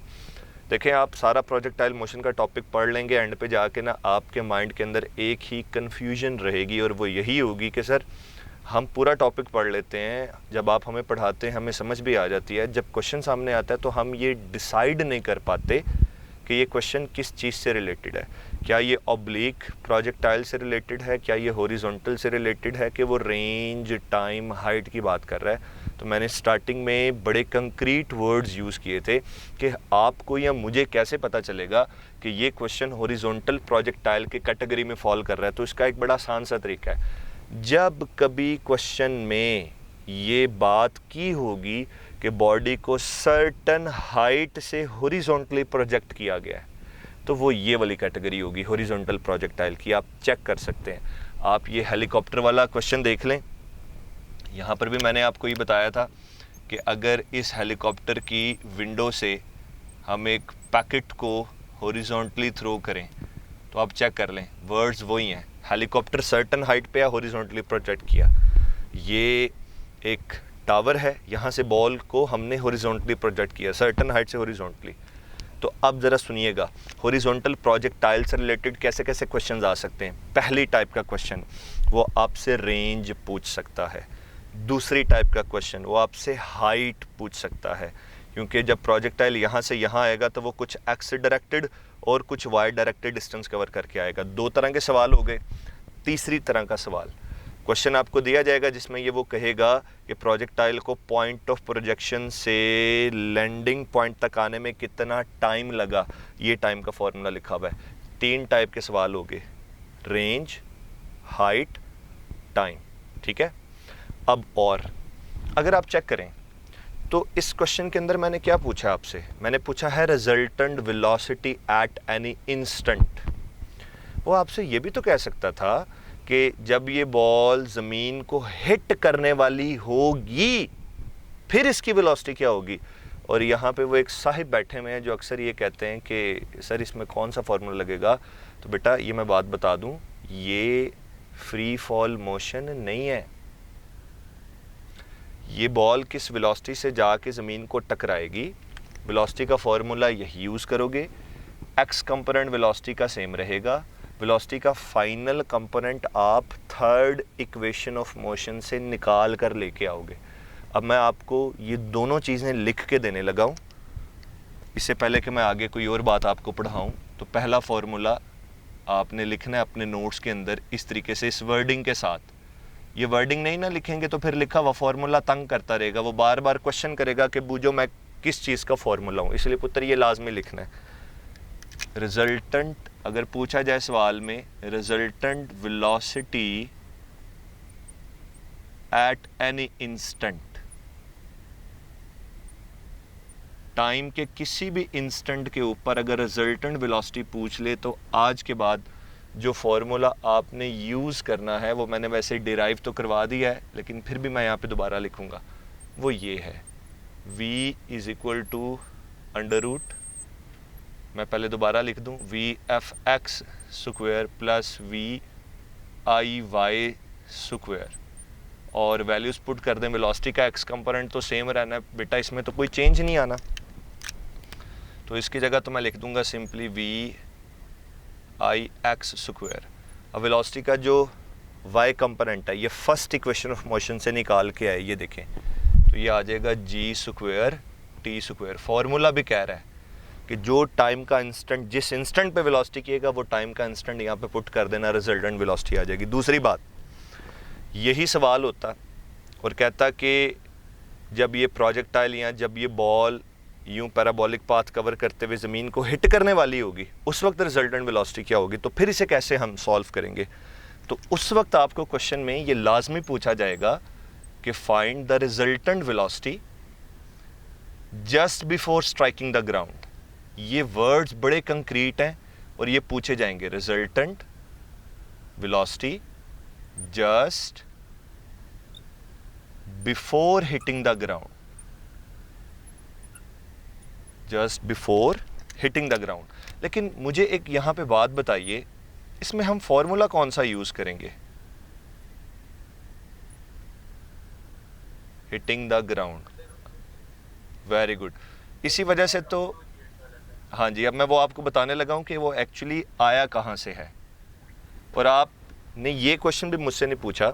देखें, आप सारा प्रोजेक्टाइल मोशन का टॉपिक पढ़ लेंगे, एंड पे जाके ना आपके माइंड के अंदर एक ही कन्फ्यूजन रहेगी, और वो यही होगी कि सर हम पूरा टॉपिक पढ़ लेते हैं, जब आप हमें पढ़ाते हैं हमें समझ भी आ जाती है, जब क्वेश्चन सामने आता है तो हम ये डिसाइड नहीं कर पाते कि ये क्वेश्चन किस चीज़ से रिलेटेड है। क्या ये ऑब्लिक प्रोजेक्टाइल से रिलेटेड है, क्या ये हॉरिजॉन्टल से रिलेटेड है, कि वो रेंज, टाइम, हाइट की बात कर रहा है। तो मैंने स्टार्टिंग में बड़े कंक्रीट वर्ड्स यूज़ किए थे कि आपको या मुझे कैसे पता चलेगा कि ये क्वेश्चन हॉरिजॉन्टल प्रोजेक्टाइल के कैटेगरी में फॉल कर रहा है। तो इसका एक बड़ा आसान सा तरीका है, जब कभी क्वेश्चन में ये बात की होगी कि बॉडी को सर्टन हाइट से हॉरिजॉन्टली प्रोजेक्ट किया गया है, तो वो ये वाली कैटेगरी होगी हॉरिजॉन्टल प्रोजेक्टाइल की। आप चेक कर सकते हैं। आप ये हेलीकॉप्टर वाला क्वेश्चन देख लें, यहाँ पर भी मैंने आपको ये बताया था कि अगर इस हेलीकॉप्टर की विंडो से हम एक पैकेट को हॉरिजॉन्टली थ्रो करें, तो आप चेक कर लें, वर्ड्स वही हैं, हेलीकॉप्टर सर्टन हाइट पे या हॉरिजॉन्टली प्रोजेक्ट किया। ये एक टावर है, यहाँ से बॉल को हमने हॉरिजॉन्टली प्रोजेक्ट किया, सर्टन हाइट से हॉरिजॉन्टली। तो अब ज़रा सुनिएगा, हॉरिजॉन्टल प्रोजेक्टाइल से रिलेटेड कैसे कैसे क्वेश्चंस आ सकते हैं। पहली टाइप का क्वेश्चन वो आपसे रेंज पूछ सकता है। दूसरी टाइप का क्वेश्चन वो आपसे हाइट पूछ सकता है, क्योंकि जब प्रोजेक्टाइल यहाँ से यहाँ आएगा तो वो कुछ एक्स डायरेक्टेड और कुछ वाई डायरेक्टेड डिस्टेंस कवर करके आएगा। दो तरह के सवाल हो गए। तीसरी तरह का सवाल, क्वेश्चन आपको दिया जाएगा जिसमें ये वो कहेगा कि प्रोजेक्टाइल को पॉइंट ऑफ प्रोजेक्शन से लैंडिंग पॉइंट तक आने में कितना टाइम लगा, ये टाइम का फॉर्मूला लिखा हुआ है। तीन टाइप के सवाल हो गए, रेंज, हाइट, टाइम, ठीक है। अब और अगर आप चेक करें तो इस क्वेश्चन के अंदर मैंने क्या पूछा आपसे, मैंने पूछा है resultant velocity at any instant. वो आपसे ये भी तो कह सकता था कि जब ये बॉल ज़मीन को हिट करने वाली होगी फिर इसकी वेलोसिटी क्या होगी। और यहाँ पे वो एक साहिब बैठे हुए हैं जो अक्सर ये कहते हैं कि सर इसमें कौन सा फार्मूला लगेगा। तो बेटा ये मैं बात बता दूँ, ये फ्री फॉल मोशन नहीं है। ये बॉल किस वेलोसिटी से जाके ज़मीन को टकराएगी, वेलोसिटी का फार्मूला यही यूज़ करोगे। एक्स कंपोनेंट वेलोसिटी का सेम रहेगा, वेलोसिटी का फाइनल कंपोनेंट आप थर्ड इक्वेशन ऑफ मोशन से निकाल कर लेके आओगे। अब मैं आपको ये दोनों चीज़ें लिख के देने लगा हूँ। इससे पहले कि मैं आगे कोई और बात आपको पढ़ाऊँ, तो पहला फार्मूला आपने लिखना है अपने नोट्स के अंदर इस तरीके से, इस वर्डिंग के साथ। ये वर्डिंग नहीं ना लिखेंगे तो फिर लिखा हुआ फार्मूला तंग करता रहेगा, वो बार बार क्वेश्चन करेगा कि बूझो मैं किस चीज़ का फार्मूला हूँ। इसलिए पुत्र ये लाजमी लिखना है। रिजल्टेंट अगर पूछा जाए सवाल में, resultant velocity at any instant, time के किसी भी इंस्टेंट के ऊपर अगर रिजल्टेंट वेलोसिटी पूछ ले तो आज के बाद जो फार्मूला आपने यूज़ करना है वो मैंने वैसे डिराइव तो करवा दिया है, लेकिन फिर भी मैं यहाँ पे दोबारा लिखूँगा। वो ये है, v is equal to under root, मैं पहले दोबारा लिख दूँ, V F X square plus V I Y square, और वैल्यूज़ पुट कर दें। वेलोसिटी का एक्स कंपोनेंट तो सेम रहना है बेटा, इसमें तो कोई चेंज नहीं आना। तो इसकी जगह तो मैं लिख दूँगा simply V I X square. अब वेलोसिटी का जो वाई कंपोनेंट है ये फर्स्ट इक्वेशन ऑफ मोशन से निकाल के आए, ये देखें, तो ये आ जाएगा जी स्क्वायर टी स्क्वायर। फार्मूला भी कह रहा है कि जो टाइम का इंस्टेंट, जिस इंस्टेंट पे वेलोसिटी किएगा वो टाइम का इंस्टेंट यहाँ पे पुट कर देना, रिजल्टेंट वेलोसिटी आ जाएगी। दूसरी बात, यही सवाल होता और कहता कि जब ये प्रोजेक्टाइल या जब ये बॉल यूं पैराबोलिक पाथ कवर करते हुए ज़मीन को हिट करने वाली होगी, उस वक्त रिजल्टेंट वेलोसिटी क्या होगी। तो फिर इसे कैसे हम सॉल्व करेंगे, तो उस वक्त आपको क्वेश्चन में ये लाजमी पूछा जाएगा कि find the resultant velocity just before striking the ground. ये वर्ड्स बड़े कंक्रीट हैं और ये पूछे जाएंगे, resultant velocity just before hitting the ground, just before hitting the ground. लेकिन मुझे एक यहाँ पे बात बताइए, इसमें हम फॉर्मूला कौन सा यूज करेंगे, hitting the ground. Very good. इसी वजह से तो हाँ जी, अब मैं वो आपको बताने लगा हूँ कि वो एक्चुअली आया कहाँ से है। और आपने ये क्वेश्चन भी मुझसे नहीं पूछा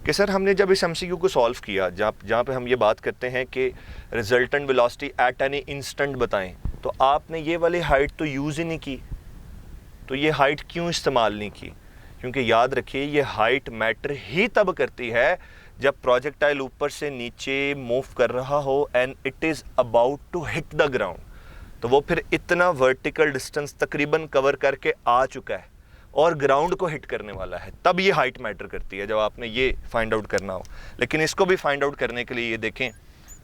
कि सर हमने जब इस एमसीक्यू को सॉल्व किया, जहाँ पे हम ये बात करते हैं कि resultant velocity at any instant बताएं, तो आपने ये वाली हाइट तो यूज़ ही नहीं की। तो ये हाइट क्यों इस्तेमाल नहीं की, क्योंकि याद रखिए ये हाइट मैटर ही तब करती है जब प्रोजेक्टाइल ऊपर से नीचे मूव कर रहा हो and it is about to hit the ground. तो वो फिर इतना वर्टिकल डिस्टेंस तकरीबन कवर करके आ चुका है और ग्राउंड को हिट करने वाला है, तब ये हाइट मैटर करती है, जब आपने ये फाइंड आउट करना हो। लेकिन इसको भी फाइंड आउट करने के लिए ये देखें,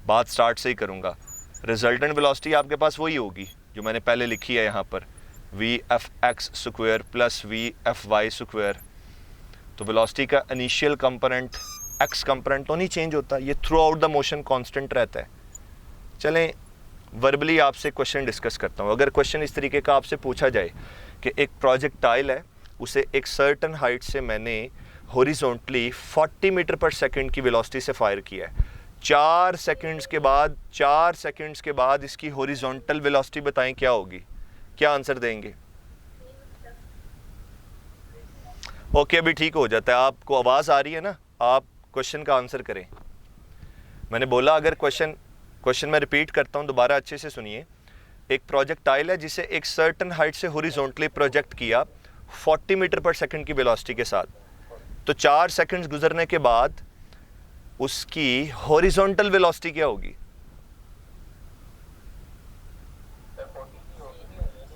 बात स्टार्ट से ही करूँगा। रिजल्टेंट वेलोसिटी आपके पास वही होगी जो मैंने पहले लिखी है यहाँ पर, V F X square plus V F Y square. तो वेलोसिटी का इनिशियल कंपोनेंट एक्स कंपोनेंट तो नहीं चेंज होता, ये throughout the motion constant रहता है। चलें वर्बली आपसे क्वेश्चन डिस्कस करता हूँ। अगर क्वेश्चन इस तरीके का आपसे पूछा जाए कि एक प्रोजेक्टाइल है उसे एक सर्टन हाइट से मैंने हॉरिजॉन्टली 40 मीटर पर सेकंड की वेलोसिटी से फायर किया है। 4 सेकंड्स के बाद इसकी हॉरिजॉन्टल वेलोसिटी बताएं क्या होगी, क्या आंसर देंगे? ओके, अभी ठीक हो जाता है। आपको आवाज आ रही है ना? आप क्वेश्चन का आंसर करें। मैंने बोला अगर क्वेश्चन मैं रिपीट करता हूं, दोबारा अच्छे से सुनिए। एक प्रोजेक्टाइल है जिसे एक सर्टन हाइट से हॉरिजॉन्टली प्रोजेक्ट किया 40 मीटर पर सेकंड की वेलोसिटी के साथ, तो 4 सेकंड्स गुजरने के बाद उसकी हॉरिजॉन्टल वेलोसिटी क्या होगी?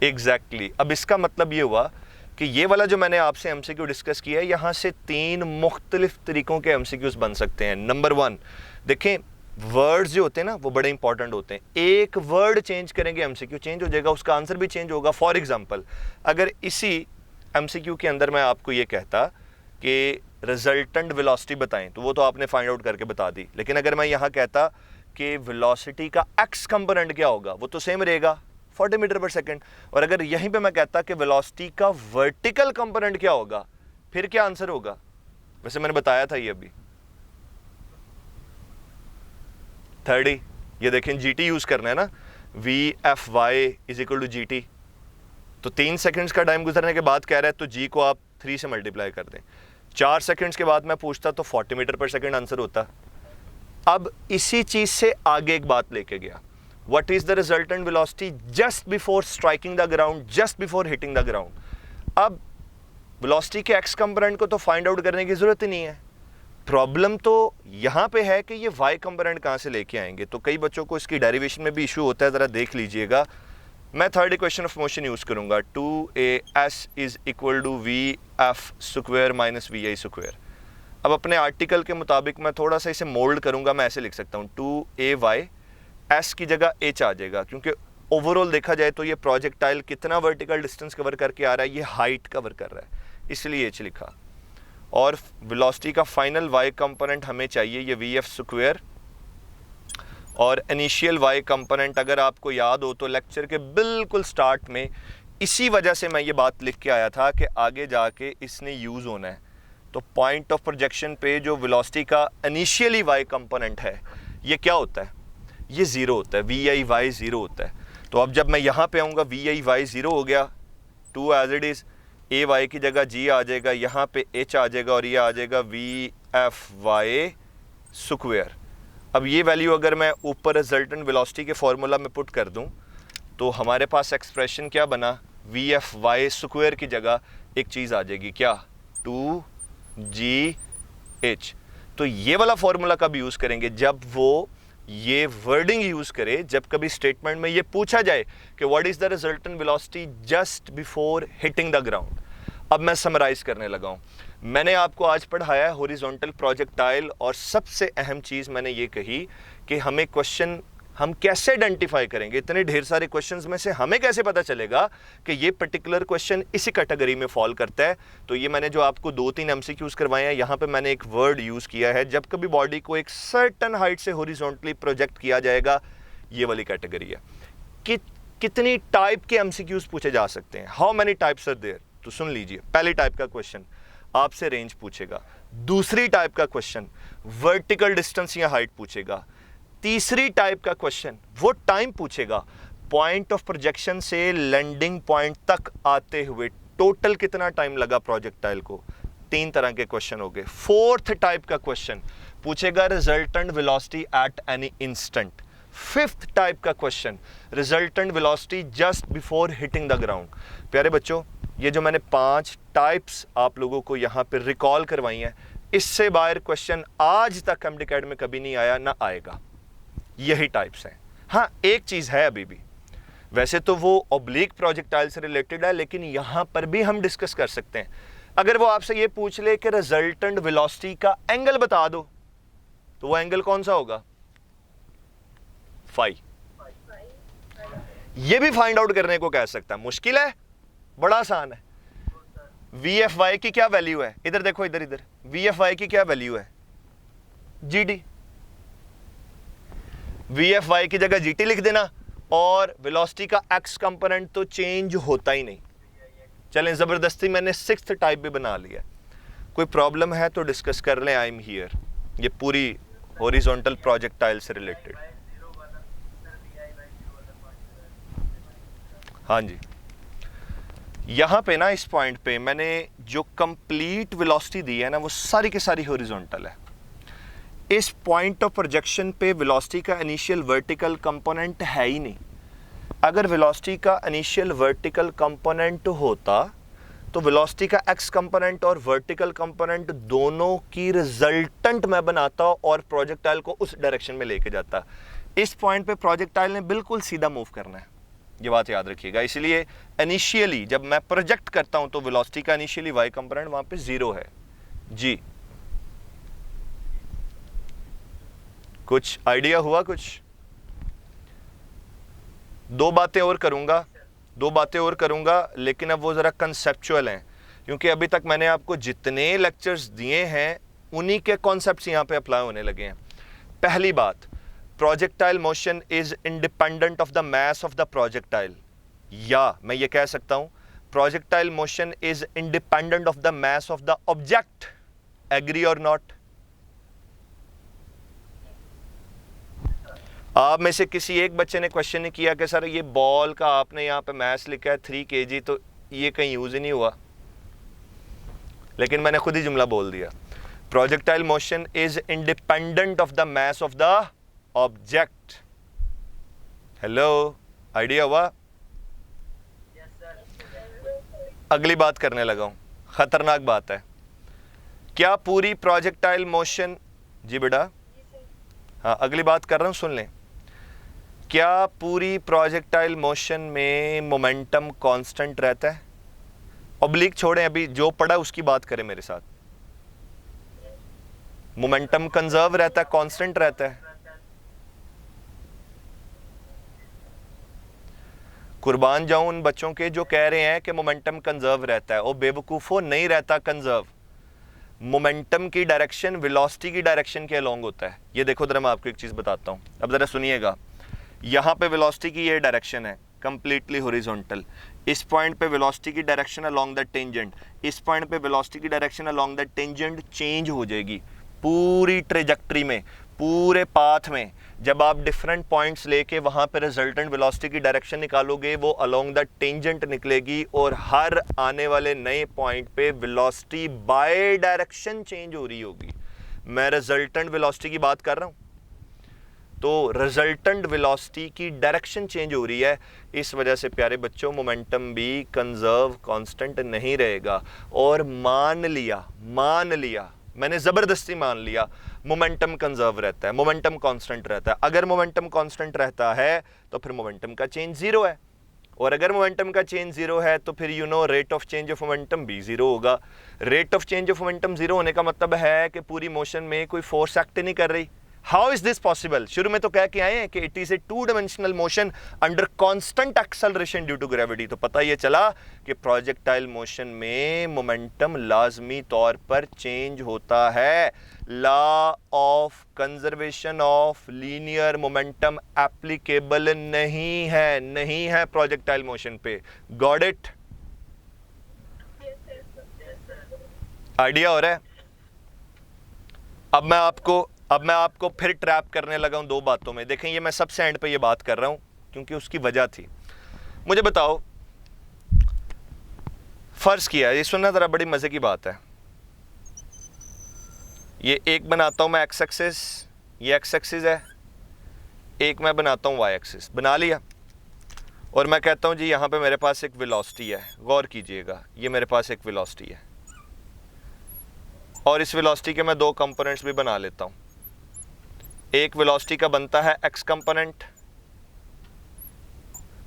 एग्जैक्टली। अब इसका मतलब ये हुआ कि ये वाला जो मैंने आपसे एमसीक्यू डिस्कस किया है, यहां से 3 मुख्तलिफ तरीकों के एमसीक्यूज बन सकते हैं। नंबर 1, देखें वर्ड्स जो होते हैं ना वो बड़े इंपॉर्टेंट होते हैं। एक वर्ड चेंज करेंगे एमसीक्यू चेंज हो जाएगा, उसका आंसर भी चेंज होगा। फॉर एग्जांपल, अगर इसी एमसीक्यू के अंदर मैं आपको ये कहता कि रिजल्टेंट वेलोसिटी बताएं, तो वो तो आपने फाइंड आउट करके बता दी। लेकिन अगर मैं यहाँ कहता कि वेलोसिटी का एक्स कंपोनेंट क्या होगा, वो तो सेम रहेगा 40 मीटर पर सेकंड। और अगर यहीं पे मैं कहता कि वेलोसिटी का वर्टिकल कंपोनेंट क्या होगा, फिर क्या आंसर होगा? वैसे मैंने बताया था ये अभी 30। ये देखें जीटी यूज करना है ना, VFY is equal to GT। तो 3 सेकंड्स का टाइम गुजरने के बाद कह रहा है तो जी को आप 3 से मल्टीप्लाई कर दें। 4 सेकंड्स के बाद मैं पूछता तो 40 मीटर पर सेकंड आंसर होता। अब इसी चीज से आगे एक बात लेके गया, what is the resultant velocity just before striking the ground, just before hitting the ground. अब वेलोसिटी के एक्स कंपोनेंट को तो फाइंड आउट करने की जरूरत ही नहीं है। प्रॉब्लम तो यहां पे है कि ये वाई कंपोनेंट कहां से लेके आएंगे। तो कई बच्चों को इसकी डेरिवेशन में भी इशू होता है, जरा देख लीजिएगा। मैं third equation of motion use करूंगा, 2AS is equal to VF square minus VI square. अब अपने आर्टिकल के मुताबिक मैं थोड़ा सा इसे मोल्ड करूंगा, मैं ऐसे लिख सकता हूं 2AY, S की जगह H आ जाएगा, क्योंकि ओवरऑल देखा जाए तो ये प्रोजेक्टाइल कितना वर्टिकल डिस्टेंस कवर करके आ रहा है, ये हाइट कवर कर रहा है, इसलिए H लिखा। और वेलोसिटी का फाइनल y कंपोनेंट हमें चाहिए ये VF स्क्वायर, और इनिशियल y कंपोनेंट अगर आपको याद हो तो लेक्चर के बिल्कुल स्टार्ट में इसी वजह से मैं ये बात लिख के आया था कि आगे जाके इसने यूज़ होना है। तो पॉइंट ऑफ प्रोजेक्शन पे जो वेलोसिटी का इनिशियली y कंपोनेंट है ये क्या होता है? ये 0 होता है, VIY 0 होता है। तो अब जब मैं यहाँ पे आऊँगा VIY 0 हो गया, 2 एज इट इज़, AY की जगह G आ जाएगा, यहाँ पे H आ जाएगा और ये आ जाएगा VFY स्क्वायर। अब ये वैल्यू अगर मैं ऊपर रिजल्टेंट वेलोसिटी के फॉर्मूला में पुट कर दूं तो हमारे पास एक्सप्रेशन क्या बना? VFY स्क्वायर की जगह एक चीज़ आ जाएगी, क्या? 2GH। तो ये वाला फॉर्मूला कब यूज़ करेंगे? जब वो ये वर्डिंग यूज़ करे, जब कभी स्टेटमेंट में ये पूछा जाए कि what is the resultant velocity just before hitting the ground. अब मैं समराइज करने लगा हूँ। मैंने आपको आज पढ़ाया है हॉरिजॉन्टल प्रोजेक्टाइल, और सबसे अहम चीज़ मैंने ये कही कि हमें क्वेश्चन हम कैसे आइडेंटिफाई करेंगे। इतने ढेर सारे क्वेश्चंस में से हमें कैसे पता चलेगा कि ये पर्टिकुलर क्वेश्चन इसी कैटेगरी में फॉल करता है? तो ये मैंने जो आपको 2-3 MCQs करवाए हैं, यहाँ पे मैंने एक वर्ड यूज़ किया है, जब कभी बॉडी को एक सर्टन हाइट से हॉरिजॉन्टली प्रोजेक्ट किया जाएगा, ये वाली कैटेगरी है। कितनी टाइप के MCQs पूछे जा सकते हैं? How many types are there? तो सुन लीजिए, पहली टाइप का क्वेश्चन आपसे रेंज पूछेगा, दूसरी टाइप का क्वेश्चन वर्टिकल डिस्टेंस या हाइट पूछेगा, तीसरी टाइप का क्वेश्चन वो टाइम पूछेगा, पॉइंट ऑफ प्रोजेक्शन से लैंडिंग पॉइंट तक आते हुए टोटल कितना टाइम लगा प्रोजेक्टाइल को। 3 तरह के क्वेश्चन हो गए। फोर्थ टाइप का क्वेश्चन पूछेगा resultant velocity at any instant. Fifth type का question resultant velocity just before hitting the ground. प्यारे बच्चों, ये जो मैंने 5 टाइप्स आप लोगों को यहाँ पे रिकॉल करवाई हैं, इससे बाहर क्वेश्चन आज तक एमडीकैड में कभी नहीं आया, ना आएगा। यही टाइप्स हैं। हाँ, एक चीज़ है अभी भी, वैसे तो वो ऑब्लिक प्रोजेक्टाइल से रिलेटेड है, लेकिन यहाँ पर भी हम डिस्कस कर सकते हैं। अगर वो आपसे ये पूछ ले कि रिजल्टेंट वेलोसिटी का एंगल बता दो, तो वो एंगल कौन सा होगा? फाई। ये भी फाइंड आउट करने को कह सकता है। मुश्किल है? बड़ा आसान है। VFY की क्या वैल्यू है? इधर देखो, इधर इधर VFY की क्या वैल्यू है? GD। VFY की जगह GT लिख देना, और वेलोसिटी का एक्स कंपोनेंट तो चेंज होता ही नहीं। चलें, ज़बरदस्ती मैंने 6th टाइप भी बना लिया। कोई प्रॉब्लम है तो डिस्कस कर लें, आई एम हियर। ये पूरी हॉरिजॉन्टल प्रोजेक्टाइल से रिलेटेड। हाँ जी, यहाँ पे ना इस पॉइंट पे मैंने जो कंप्लीट वेलोसिटी दी है ना वो सारी की सारी हॉरिजॉन्टल है। इस पॉइंट ऑफ प्रोजेक्शन पे वेलोसिटी का इनिशियल वर्टिकल कंपोनेंट है ही नहीं। अगर वेलोसिटी का इनिशियल वर्टिकल कंपोनेंट होता तो वेलोसिटी का एक्स कंपोनेंट और वर्टिकल कंपोनेंट दोनों की रिजल्टेंट मैं बनाता और प्रोजेक्टाइल को उस डायरेक्शन में लेके जाता। इस पॉइंट पे प्रोजेक्टाइल ने बिल्कुल सीधा मूव करना है, ये बात याद रखिएगा। इसलिए इनिशियली जब मैं प्रोजेक्ट करता हूं तो वेलोसिटी का इनिशियली वाई कंपोनेंट वहां पे 0 है। जी, कुछ आइडिया हुआ? कुछ दो बातें और करूंगा, लेकिन अब वो ज़रा कंसेप्चुअल हैं, क्योंकि अभी तक मैंने आपको जितने लेक्चर्स दिए हैं उन्हीं के कॉन्सेप्ट्स यहाँ पे अप्लाई होने लगे हैं। पहली बात, projectile motion is independent of the mass of the projectile, या मैं ये कह सकता हूँ projectile motion is independent of the mass of the object. Agree or not? आप में से किसी एक बच्चे ने क्वेश्चन नहीं किया कि सर ये बॉल का आपने यहाँ पे मास लिखा है 3 kg, तो ये कहीं यूज ही नहीं हुआ, लेकिन मैंने खुद ही जुमला बोल दिया। Projectile motion is independent of the mass of the object. Hello, idea हुआ? अगली बात करने लगा हूं, खतरनाक बात है। क्या पूरी प्रोजेक्टाइल मोशन, जी बेटा, हाँ अगली बात कर रहा हूं, सुन लें। क्या पूरी प्रोजेक्टाइल मोशन में मोमेंटम कांस्टेंट रहता है? ऑब्लिक छोड़ें, अभी जो पढ़ा उसकी बात करें मेरे साथ। मोमेंटम कंजर्व रहता है, कांस्टेंट रहता है? कुर्बान जाऊं उन बच्चों के जो कह रहे हैं कि मोमेंटम कंजर्व रहता है। ओ बेवकूफो, नहीं रहता कंजर्व। मोमेंटम की डायरेक्शन वेलोसिटी की डायरेक्शन के अलोंग होता है। ये देखो जरा, मैं आपको एक चीज बताता हूं, अब जरा सुनिएगा। यहाँ पे वेलोसिटी की ये डायरेक्शन है कंप्लीटली हॉरिजॉन्टल। इस पॉइंट पे वेलोसिटी की डायरेक्शन अलोंग द टेंजेंट, इस पॉइंट पे वेलोसिटी की direction along the tangent change हो जाएगी पूरी ट्रेजेक्टरी में, पूरे पाथ में। जब आप डिफरेंट पॉइंट्स लेके वहां पे रिजल्टेंट वेलोसिटी की डायरेक्शन निकालोगे, वो अलोंग द टेंजेंट निकलेगी और हर आने वाले नए पॉइंट पे वेलोसिटी बाय डायरेक्शन चेंज हो रही होगी। मैं रिजल्टेंट वेलोसिटी की बात कर रहा हूं, तो रिजल्टेंट वेलोसिटी की डायरेक्शन चेंज हो रही है। इस वजह से प्यारे बच्चों मोमेंटम भी कंजर्व कांस्टेंट नहीं रहेगा। और मान लिया मैंने ज़बरदस्ती मान लिया मोमेंटम कंजर्व रहता है, मोमेंटम कांस्टेंट रहता है। अगर मोमेंटम कांस्टेंट रहता है तो फिर मोमेंटम का चेंज 0 है, और अगर मोमेंटम का चेंज 0 है तो फिर rate of change of momentum भी 0 होगा। Rate of change of momentum 0 होने का मतलब है कि पूरी मोशन में कोई फोर्स एक्ट नहीं कर रही। How is this possible? शुरू में तो कह के आए हैं कि it is a two dimensional motion under constant acceleration due to gravity. तो पता ये चला कि प्रोजेक्टाइल मोशन में मोमेंटम लाजमी तौर पर चेंज होता है। Law of conservation of linear momentum applicable नहीं है प्रोजेक्टाइल मोशन पे। Got it? आइडिया हो रहा है? अब मैं आपको फिर ट्रैप करने लगा हूं 2 बातों में। देखें, ये मैं सबसे एंड पे ये बात कर रहा हूं क्योंकि उसकी वजह थी। मुझे बताओ, फर्ज किया, ये सुनना जरा, बड़ी मजे की बात है। ये एक बनाता हूं मैं एक्स एक्सिस, ये एक्स एक्सिस है, एक मैं बनाता हूं वाई एक्सिस। बना लिया, और मैं कहता हूं जी यहां पे मेरे पास एक वेलोसिटी है। गौर कीजिएगा, ये मेरे पास एक वेलोसिटी है, और इस वेलोसिटी के मैं 2 कंपोनेंट्स भी बना लेता हूं। एक वेलोसिटी का बनता है एक्स कंपोनेंट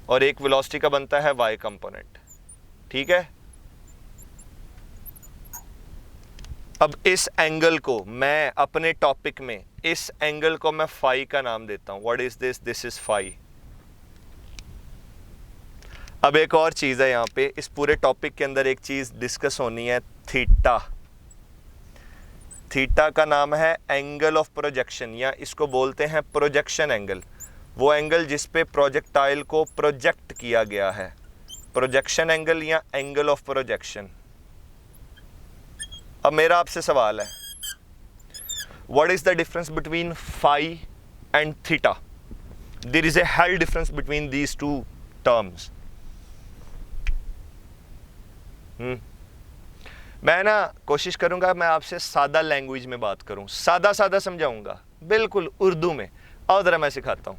और एक वेलोसिटी का बनता है वाई कंपोनेंट। ठीक है? अब इस एंगल को मैं अपने टॉपिक में, इस एंगल को मैं फाई का नाम देता हूं। What is this? This is phi. अब एक और चीज है यहां पे, इस पूरे टॉपिक के अंदर एक चीज डिस्कस होनी है, थीटा। थीटा का नाम है एंगल ऑफ प्रोजेक्शन, या इसको बोलते हैं प्रोजेक्शन एंगल। वो एंगल जिस पे प्रोजेक्टाइल को प्रोजेक्ट किया गया है, प्रोजेक्शन एंगल या एंगल ऑफ प्रोजेक्शन। अब मेरा आपसे सवाल है, what is the difference between phi and theta? There is a hell difference between these two terms. मैं ना कोशिश करूंगा मैं आपसे सादा लैंग्वेज में बात करूं, सादा सादा समझाऊंगा, बिल्कुल उर्दू में। आओ जरा मैं सिखाता हूं।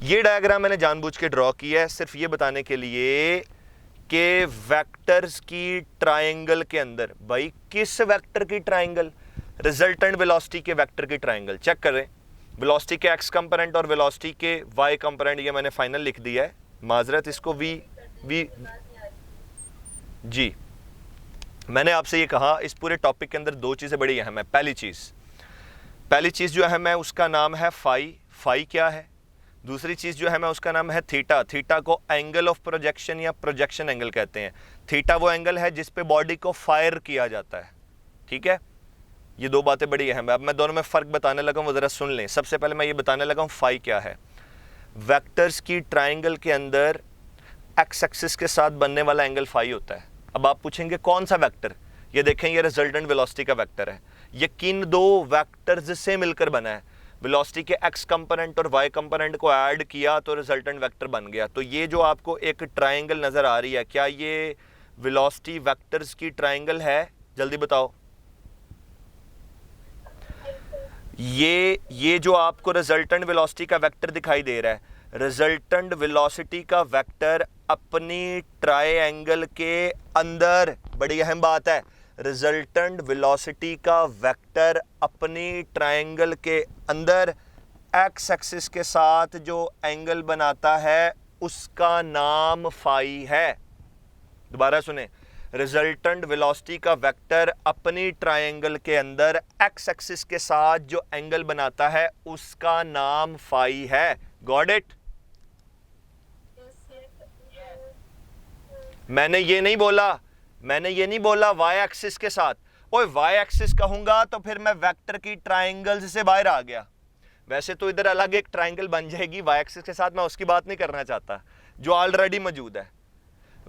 ये डायग्राम मैंने जानबूझ के ड्रॉ किया है सिर्फ ये बताने के लिए कि वेक्टर्स की ट्रायंगल के अंदर, भाई किस वेक्टर की ट्रायंगल? रिजल्टेंट वेलोसिटी के वेक्टर की ट्रायंगल। चेक करें, वेलोसिटी के एक्स कंपोनेंट और वेलोसिटी के वाई कंपोनेंट, ये मैंने फाइनल लिख दिया है, माजरत इसको वी जी। मैंने आपसे ये कहा इस पूरे टॉपिक के अंदर दो चीज़ें बड़ी अहम है। पहली चीज़ जो अहम है उसका नाम है फाई। फाई क्या है? दूसरी चीज़ जो है मैं उसका नाम है थीटा। थीटा को एंगल ऑफ प्रोजेक्शन या प्रोजेक्शन एंगल कहते हैं। थीटा वो एंगल है जिस पे बॉडी को फायर किया जाता है। ठीक है, ये दो बातें बड़ी अहम है। अब मैं दोनों में फ़र्क बताने लगा हूँ, वो ज़रा सुन लें। सबसे पहले मैं ये बताने लगा हूँ फाई क्या है। वेक्टर्स की ट्राइंगल के अंदर एक्स एक्सिस के साथ बनने वाला एंगल फाई होता है। अब आप पूछेंगे कौन सा वेक्टर? ये देखें, ये रिजल्टेंट वेलोसिटी का वेक्टर है। ये किन दो वेक्टर्स से मिलकर बना है? वेलोसिटी के एक्स कंपोनेंट और वाई कंपोनेंट को ऐड किया तो रिजल्टेंट वेक्टर बन गया। तो ये जो आपको एक ट्राइंगल नज़र आ रही है, क्या ये वेलोसिटी वेक्टर्स की ट्राइंगल है? जल्दी बताओ। ये जो आपको रिजल्टेंट वेलोसिटी का वेक्टर दिखाई दे रहा है, रिजल्टेंट वेलोसिटी का वेक्टर अपनी ट्रायंगल के अंदर, बड़ी अहम बात है, रिजल्टेंट वेलोसिटी का वेक्टर अपनी ट्रायंगल के अंदर एक्स एक्सिस के साथ जो एंगल बनाता है उसका नाम फाई है। दोबारा सुने, रिजल्टेंट वेलोसिटी का वेक्टर अपनी ट्रायंगल के अंदर एक्स एक्सिस के साथ जो एंगल बनाता है उसका नाम फाई है। Got it? मैंने ये नहीं बोला वाई एक्सिस के साथ। ओए वाई एक्सिस कहूंगा तो फिर मैं वेक्टर की ट्राइंगल से बाहर आ गया। वैसे तो इधर अलग एक ट्राइंगल बन जाएगी वाई एक्सिस के साथ, मैं उसकी बात नहीं करना चाहता, जो ऑलरेडी मौजूद है।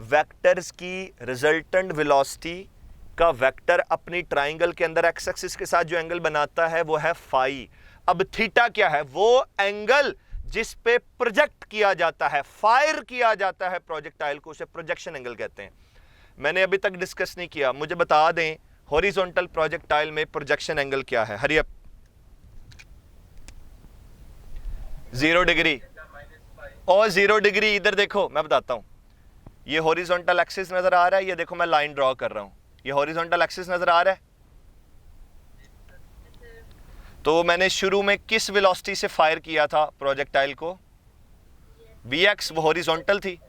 वेक्टर्स की रिजल्टेंट वेलोसिटी का वेक्टर अपनी ट्राइंगल के अंदर एक्स एक्सिस के साथ जो एंगल बनाता है वो है फाई। अब थीटा क्या है? वो एंगल जिस पे प्रोजेक्ट किया जाता है, फायर किया जाता है प्रोजेक्टाइल को, उसे प्रोजेक्शन एंगल कहते हैं। मैंने अभी तक डिस्कस नहीं किया, मुझे बता दें हॉरिजॉन्टल प्रोजेक्टाइल में प्रोजेक्शन एंगल क्या है? Hurry up. 0 डिग्री और 0 डिग्री। इधर देखो मैं बताता हूं, ये हॉरिजॉन्टल एक्सिस नजर आ रहा है, ये देखो मैं लाइन ड्रॉ कर रहा हूं, ये हॉरिजॉन्टल एक्सिस नजर आ रहा है। तो मैंने शुरू में किस वेलोसिटी से फायर किया था प्रोजेक्टाइल को? vx, वो हॉरिजॉन्टल थी।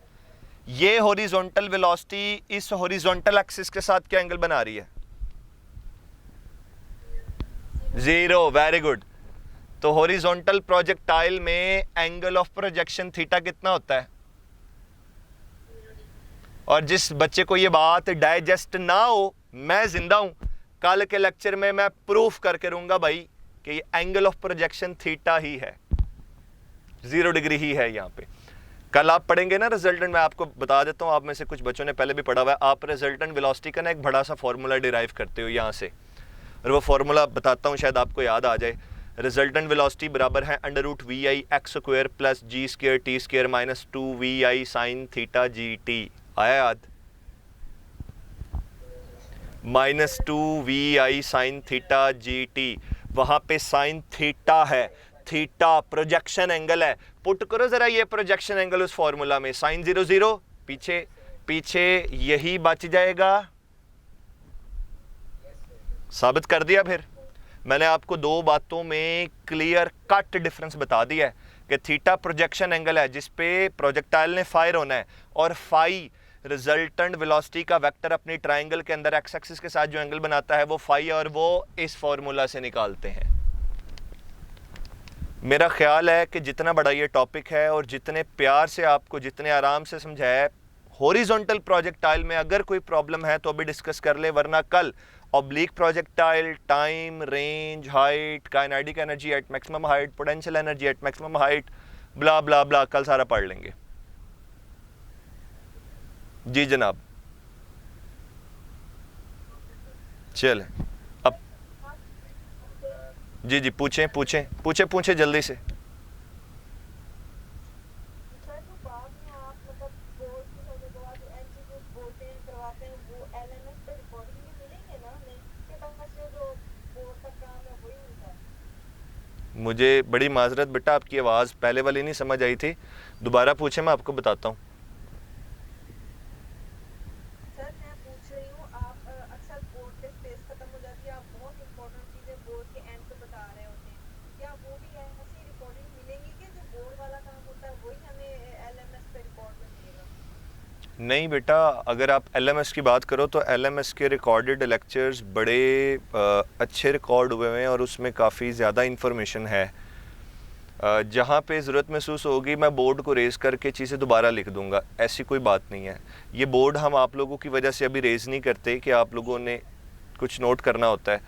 ये हॉरिजॉन्टल वेलोसिटी इस हॉरिजॉन्टल एक्सिस के साथ क्या एंगल बना रही है? 0। Very good. तो हॉरिजॉन्टल प्रोजेक्टाइल में एंगल ऑफ प्रोजेक्शन थीटा कितना होता है? और जिस बच्चे को ये बात डाइजेस्ट ना हो, मैं जिंदा हूं, कल के लेक्चर में मैं प्रूफ करके रहूंगा भाई कि एंगल ऑफ प्रोजेक्शन थीटा ही है, 0 डिग्री ही है। यहाँ पे कल आप पढ़ेंगे ना रिजल्टेंट, मैं आपको बता देता हूँ, आप में से कुछ बच्चों ने पहले भी पढ़ा हुआ है। आप रिजल्टेंट वेलोसिटी का ना एक बड़ा सा फॉर्मूला डिराइव करते हो यहाँ से, और वो फॉर्मूला बताता हूँ, शायद आपको याद आ जाए। रिजल्टेंट वेलोसिटी बराबर है √vi x square plus g square t square minus 2vi sine theta gt। आया याद? Minus 2vi sine theta gt, वहां पे साइन थीटा है, थीटा प्रोजेक्शन एंगल है। पुट करो जरा ये प्रोजेक्शन एंगल उस फॉर्मूला में, साइन 0 0, पीछे यही बच जाएगा। साबित कर दिया। फिर मैंने आपको दो बातों में क्लियर कट डिफरेंस बता दिया है कि थीटा प्रोजेक्शन एंगल है जिस पे प्रोजेक्टाइल ने फायर होना है, और फाई रिजल्टेंट वेलोसिटी का वेक्टर अपनी ट्राइंगल के अंदर एक्स एक्सिस के साथ जो एंगल बनाता है वो फाई, और वो इस फॉर्मूला से निकालते हैं। मेरा ख्याल है कि जितना बड़ा ये टॉपिक है और जितने प्यार से आपको, जितने आराम से समझाया है, हॉरिजॉन्टल प्रोजेक्टाइल में अगर कोई प्रॉब्लम है तो अभी डिस्कस कर ले, वरना कल oblique projectile, time, range, height, kinetic energy at maximum height, potential energy at maximum height, bla bla bla, कल सारा पढ़ लेंगे। जी जनाब, चलें अब। जी जी, पूछें पूछें पूछें पूछें जल्दी से। सर जो बाद में आप मतलब बोर्ड कुछ होने के बाद जो एमसीक्यूज बोलते हैं करवाते हैं वो एलएमएस पे रिकॉर्डिंग में मिलेंगे ना? नहीं के बस जो बोर्ड का काम है वही होता है? मुझे बड़ी माजरत बेटा, आपकी आवाज़ पहले वाली नहीं समझ आई थी, दोबारा पूछें, मैं आपको बताता हूँ। सर मैं पूछ रही हूँ आप अक्सर बोर्ड पे स्पेस खत्म हो जाती है, आप बहुत इंपॉर्टेंट चीजें बोर्ड के एंड पे बता रहे होते हैं, क्या वो भी ऐसी रिकॉर्डिंग मिलेंगी कि जो बोर्ड वाला काम होता है वही हमें एलएमएस पे रिकॉर्ड में मिलेगा? नहीं बेटा, अगर आप एलएमएस की बात करो तो एलएमएस के रिकॉर्डेड लेक्चर्स बड़े अच्छे रिकॉर्ड हुए हैं और उसमें काफ़ी ज़्यादा इन्फॉर्मेशन है। जहाँ पे ज़रूरत महसूस होगी मैं बोर्ड को रेज़ करके चीज़ें दोबारा लिख दूंगा, ऐसी कोई बात नहीं है। ये बोर्ड हम आप लोगों की वजह से अभी रेज़ नहीं करते कि आप लोगों ने कुछ नोट करना होता है।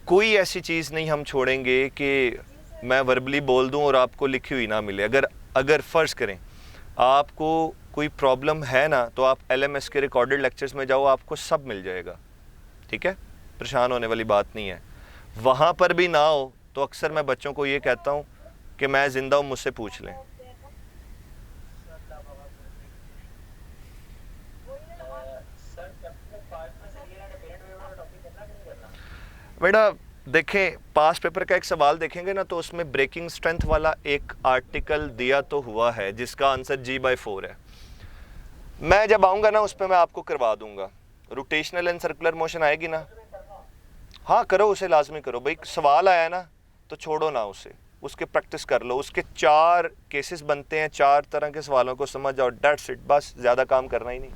कोई ऐसी चीज़ नहीं हम छोड़ेंगे कि जी सर। मैं वर्बली बोल दूं और आपको लिखी हुई ना मिले। अगर अगर फ़र्ज़ करें आपको कोई प्रॉब्लम है ना, तो आप एलएमएस के रिकॉर्डेड लेक्चर्स में जाओ, आपको सब मिल जाएगा, ठीक है, परेशान होने वाली बात नहीं है। वहाँ पर भी ना हो तो अक्सर मैं बच्चों को ये कहता हूँ कि मैं ज़िंदा हूँ, मुझसे पूछ लें। बेटा देखें, पास पेपर का एक सवाल देखेंगे ना, तो उसमें ब्रेकिंग स्ट्रेंथ वाला एक आर्टिकल दिया तो हुआ है जिसका आंसर G/4 है। मैं जब आऊँगा ना उस पर मैं आपको करवा दूंगा। रोटेशनल एंड सर्कुलर मोशन आएगी ना, हाँ करो, उसे लाजमी करो भाई। सवाल आया ना तो छोड़ो ना उसे, उसके प्रैक्टिस कर लो। उसके 4 केसेस बनते हैं, 4 तरह के सवालों को समझ जाओ, डेट्स इट, बस ज़्यादा काम करना ही नहीं,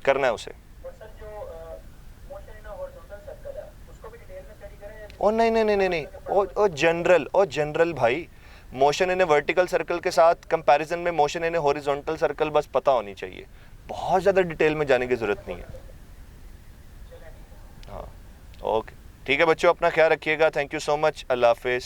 करना है उसे। ओ नहीं नहीं नहीं नहीं नहीं, ओ जनरल, ओ जनरल भाई, motion in A vertical circle के साथ कंपैरिजन में motion in A horizontal circle बस पता होनी चाहिए, बहुत ज़्यादा डिटेल में जाने की ज़रूरत नहीं है। हाँ, ओके, ठीक है बच्चों, अपना ख्याल रखिएगा। थैंक यू सो मच, अल्लाह हाफिज़।